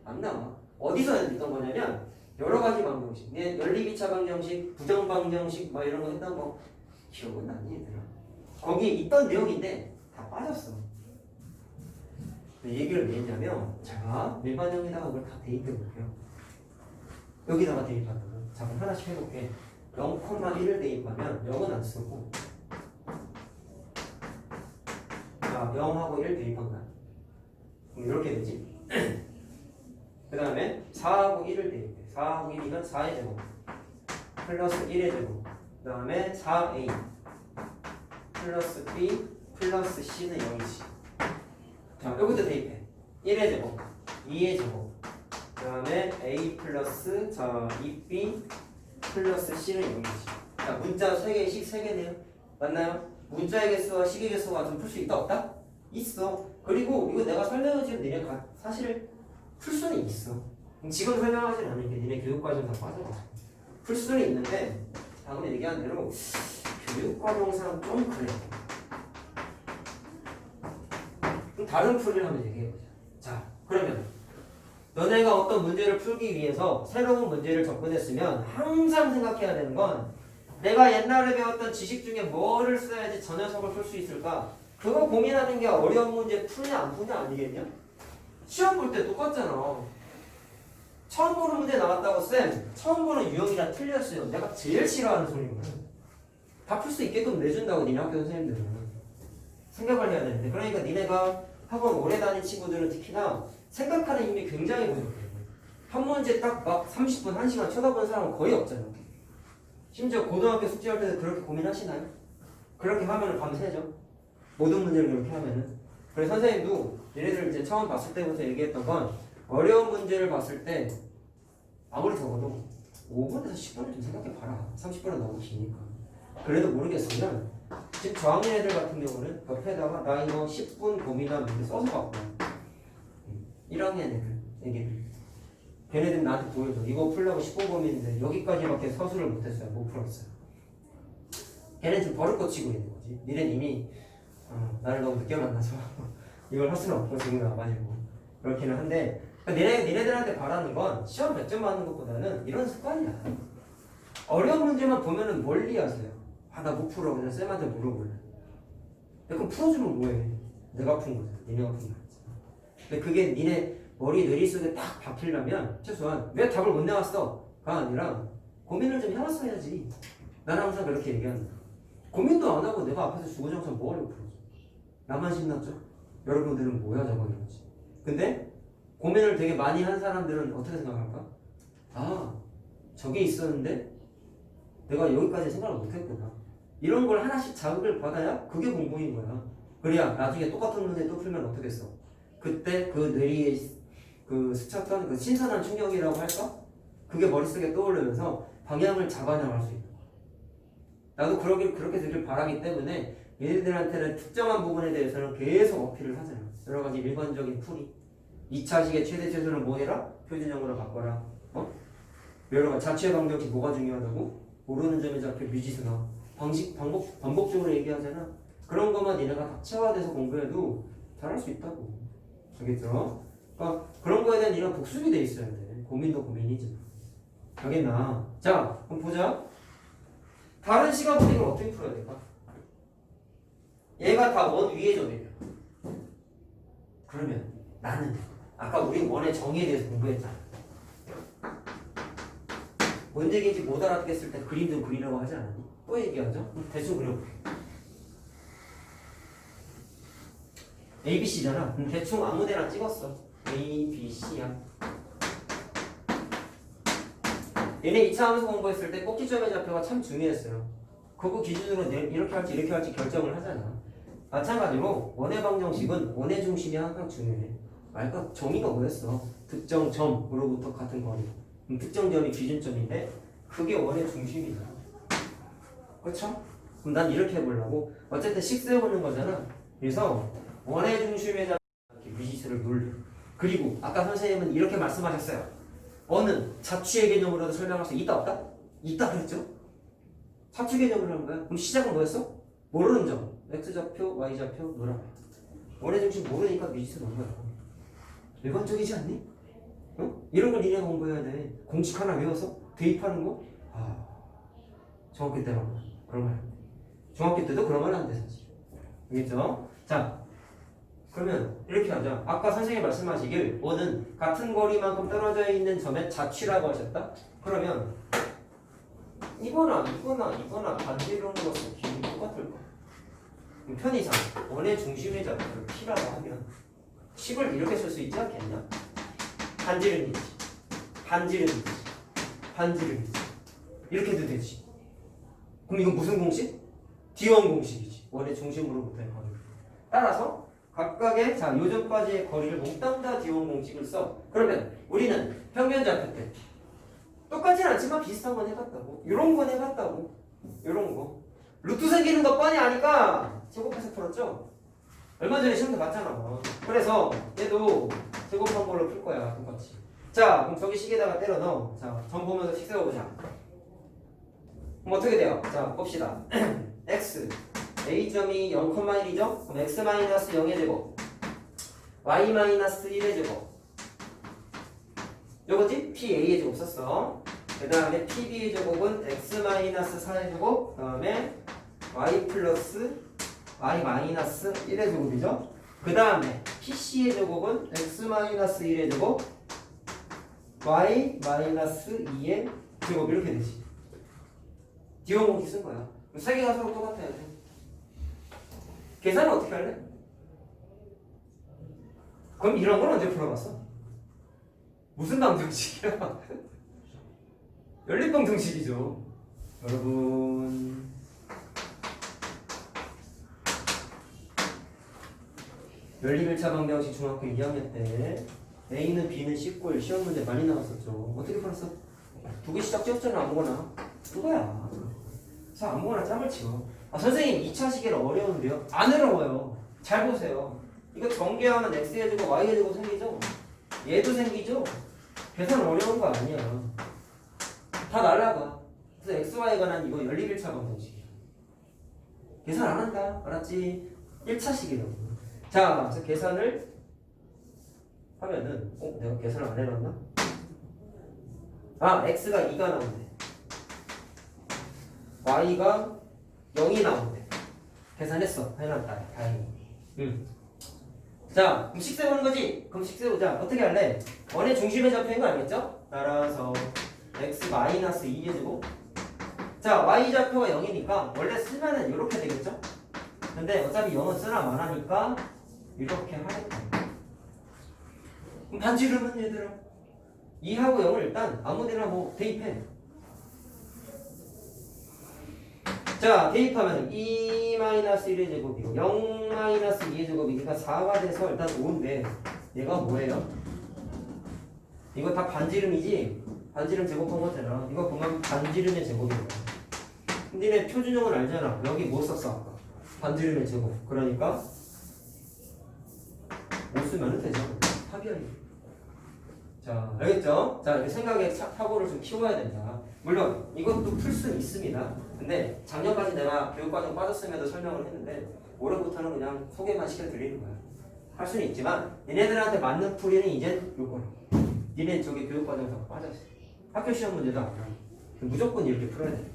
안 나와. 어디서 있던 거냐면 여러 가지 방정식, 연립 2차 방정식, 부정 방정식 막 이런 거 했던 거 기억은 나니 얘들아. 거기 있던 내용인데 다 빠졌어. 얘기를 왜 했냐면 제가 일반형에다가 그걸 다 대입해 볼게요. 여기다가 대입한다고. 자 그럼 하나씩 해볼게. 0,1을 대입하면 0은 안 쓰고 자 0하고 1 대입한 거야. 그럼 이렇게 되지. 그 다음에 4하고 1을 대입해. 4하고 1이면 4의 제곱 플러스 1의 제곱 그 다음에 4a 플러스 b 플러스 c는 0이지. 자, 여기도 대입해. 1의 제곱, 2의 제곱, 그 다음에 a 플러스 자 2b 플러스 c는 0이지. 자, 문자 3개, 식 3개네요. 맞나요? 문자의 개수와 식의 개수가 좀 풀 수 있다 없다? 있어. 그리고 이거 내가 설명해주면 니네 사실 풀 수는 있어. 지금 설명하지는 않을게. 니네 교육과정 다 빠져가지고 풀 수는 있는데 방금 얘기한 대로 교육과정상 좀 그래. 다른 풀이를 한번 얘기해보자. 자, 그러면 너네가 어떤 문제를 풀기 위해서 새로운 문제를 접근했으면 항상 생각해야 되는 건 내가 옛날에 배웠던 지식 중에 뭐를 써야지 저 녀석을 풀 수 있을까? 그거 고민하는 게 어려운 문제 푸냐 안 푸냐 아니겠냐? 시험 볼 때 똑같잖아. 처음 보는 문제 나왔다고 쌤 처음 보는 유형이라 틀렸어요. 내가 제일 싫어하는 소리거든. 다 풀 수 있게끔 내준다고 니네 학교 선생님들은 생각을 해야 되는데 그러니까 니네가 학원 오래 다닌 친구들은 특히나 생각하는 힘이 굉장히 부족해. 한 문제 딱 막 30분, 1시간 쳐다보는 사람은 거의 없잖아. 심지어 고등학교 숙제할 때도 그렇게 고민하시나요? 그렇게 하면은 밤새죠. 모든 문제를 그렇게 하면은. 그래서 선생님도 얘네들 이제 처음 봤을 때부터 얘기했던 건 어려운 문제를 봤을 때 아무리 적어도 5분에서 10분을 좀 생각해봐라. 30분은 너무 기니까. 그래도 모르겠으면 지금 저학년 애들 같은 경우는 옆에다가 나 이거 10분 고민한 문제 써서 갖고 1학년 애들 걔네들 나한테 보여줘. 이거 풀려고 10분 고민인데 여기까지밖에 서술을 못했어요. 못 풀었어요. 걔네 지금 버릇 고치고 있는 거지. 니넨 이미 나를 너무 늦게 만나서 이걸 할 수는 없고 지금 나와가지고 그렇기는 한데 니네들한테 바라는 건 시험 100점 맞는 것보다는 이런 습관이야. 어려운 문제만 보면은 멀리 하세요. 나 못 풀어. 그냥 쌤한테 물어볼래. 그럼 풀어주면 뭐해? 내가 푼 거잖아. 니네가 푼 거잖아. 근데 그게 니네 머리 뇌리 속에 딱 박히려면 최소한 왜 답을 못 내왔어? 가 아니라 고민을 좀 해왔어야지. 나는 항상 그렇게 얘기한다. 고민도 안 하고 내가 앞에서 주구장창 뭐하려고 풀어줘? 나만 신났죠? 여러분들은 뭐야 저거 이러지. 근데 고민을 되게 많이 한 사람들은 어떻게 생각할까? 아, 저게 있었는데 내가 여기까지 생각을 못했구나. 이런 걸 하나씩 자극을 받아야 그게 공부인 거야. 그래야 나중에 똑같은 문제 또 풀면 어떻겠어? 그때 그 뇌리에 그 스쳤던 그 신선한 충격이라고 할까? 그게 머릿속에 떠오르면서 방향을 잡아나갈 수 있는 거야. 나도 그렇게 되길 바라기 때문에 얘네들한테는 특정한 부분에 대해서는 계속 어필을 하잖아. 여러 가지 일반적인 풀이. 2차식의 최대 최소는 뭐 해라? 표준형으로 바꿔라. 여러 가지 자취의 방정식 뭐가 중요하다고? 모르는 점에 잡혀 미지수나 반복적으로 얘기하잖아. 그런 것만 얘네가 닥쳐와돼서 공부해도 잘할 수 있다고. 알겠죠? 그러니까 그런 거에 대한 이런 복습이 돼 있어야 돼. 고민도 고민이지. 알겠나? 자, 그럼 보자. 다른 시각으로 이걸 어떻게 풀어야 될까? 얘가 다 원 위의 점이에요. 그러면 나는 아까 우리 원의 정의에 대해서 공부했잖아. 뭔 얘기인지 못 알아듣겠을 때 그림 좀 그리라고 하지 않았니? 또 얘기하죠? 대충 그려볼게. A, B, C잖아. 대충 아무 데나 찍었어. A, B, C야. 얘네 2차 함수 공부했을 때 꼭지점의 좌표가 참 중요했어요. 그거 기준으로 이렇게 할지 결정을 하잖아. 마찬가지로 원의 방정식은 원의 중심이 항상 중요해. 아까 정의가 뭐였어? 특정 점으로부터 같은 거리. 특정 점이 기준점인데 그게 원의 중심이다. 그렇죠? 그럼 난 이렇게 해보려고. 어쨌든 식 세우는 거잖아. 그래서 원의 중심에 잡 미지수를 눌러. 그리고 아까 선생님은 이렇게 말씀하셨어요. 어는 자취의 개념으로도 설명할 수 있다 없다? 있다 그랬죠? 자취 개념을 하는 거야. 그럼 시작은 뭐였어? 모르는 점. x좌표, y좌표 놀아봐. 원의 중심 모르니까 미지수 넣은 거야. 일반적이지 않니? 이런 걸 니네가 공부해야 돼. 공식 하나 외워서 대입하는 거? 중학교 때만 그런 말. 중학교 때도 그런 말 안 돼 사실. 알겠죠? 자, 그러면 이렇게 하자. 아까 선생님이 말씀하시길 원은 같은 거리만큼 떨어져 있는 점의 자취라고 하셨다. 그러면 이거나 반지름으로서 길이 똑같을 거. 편의상 원의 중심의 좌표를 P라고 하면 10을 이렇게 쓸 수 있지 않겠냐? 반지름이지. 이렇게도 되지. 그럼 이건 무슨 공식? D1 공식이지. 원의 중심으로부터의 거리. 따라서 각각의 자 요점까지의 거리를 몽땅 다 D1 공식을 써. 그러면 우리는 평면 좌표 때 똑같진 않지만 비슷한 건 해봤다고. 이런 건 해봤다고. 이런 거. 루트 생기는 것 뻔히 아니까 제곱해서 풀었죠? 얼마 전에 시험도 봤잖아. 그래서 얘도 제곱한 걸로 풀 거야. 똑같이. 자, 그럼 저기 식에다가 때려 넣어. 자, 점 보면서 식 세워보자. 그럼 어떻게 돼요? 자, 봅시다. x a점이 0,1이죠? 그럼 x-0의 제곱 y-1의 제곱 요거지? pa의 제곱 썼어. 그 다음에 pb의 제곱은 x-4의 제곱 그 다음에 y 플러스 y-1의 제곱이죠. 그 다음에 pc의 제곱은 x-1의 제곱 y-2의 제곱 이렇게 되지. D1 공식 쓴 거야. 세 개가 서로 똑같아야 돼. 계산은 어떻게 할래? 그럼 이런 건 언제 풀어봤어? 무슨 방정식이야? 연립방정식이죠. 여러분 연립1차 방정식 중학교 2학년 때 A는 B는 씻고 시험 문제 많이 나왔었죠. 어떻게 풀었어? 두 개 시작 지었잖아. 아무거나 그거야. 자, 아무거나 짬을 치워. 선생님 2차 시계는 어려운데요? 안 어려워요. 잘 보세요. 이거 전개하면 x의 제곱 y의 제곱 생기죠? 얘도 생기죠? 계산 어려운 거 아니야. 다 날라가. 그래서 xy에 관한 이거 연립 1차 방정식이야. 계산 안 한다. 알았지? 1차 시계라고. 자, 그래서 계산을 하면은 내가 계산을 안 해놨나? x가 2가 나온대. y가 0이 나온대. 계산했어. 해놨다. 다행히. 자, 그럼 식 세우는 거지? 그럼 식 세우자. 어떻게 할래? 원의 중심에 잡혀있는 거 알겠죠? 따라서 x-2의 제곱. 자, y 좌표가 0이니까 원래 쓰면은 이렇게 되겠죠? 근데 어차피 0은 쓰나 마나니까 이렇게 하겠다. 그럼 반지름은 얘들아 2하고 0을 일단 아무데나 뭐 대입해. 자, 대입하면 2-1의 제곱이고 0-2의 제곱이니까 4가 돼서 일단 5인데 얘가 뭐예요? 이거 다 반지름이지? 반지름 제곱한 거잖아. 이거 보면 반지름의 제곱이야. 근데 내 표준형은 알잖아. 여기 뭐 썼어 아까? 반지름의 제곱. 그러니까 5 쓰면 되죠. 답이야. 이거. 자, 알겠죠? 자, 이렇게 생각의 사고를 좀 키워야 된다. 물론 이것도 풀 수는 있습니다. 근데 작년까지 내가 교육과정 빠졌음에도 설명을 했는데 올해부터는 그냥 소개만 시켜드리는 거야. 할 수는 있지만 얘네들한테 맞는 풀이는 이제 요거로. 니네 저기 교육과정에서 빠졌어. 학교 시험 문제도 안 나와. 무조건 이렇게 풀어야 돼.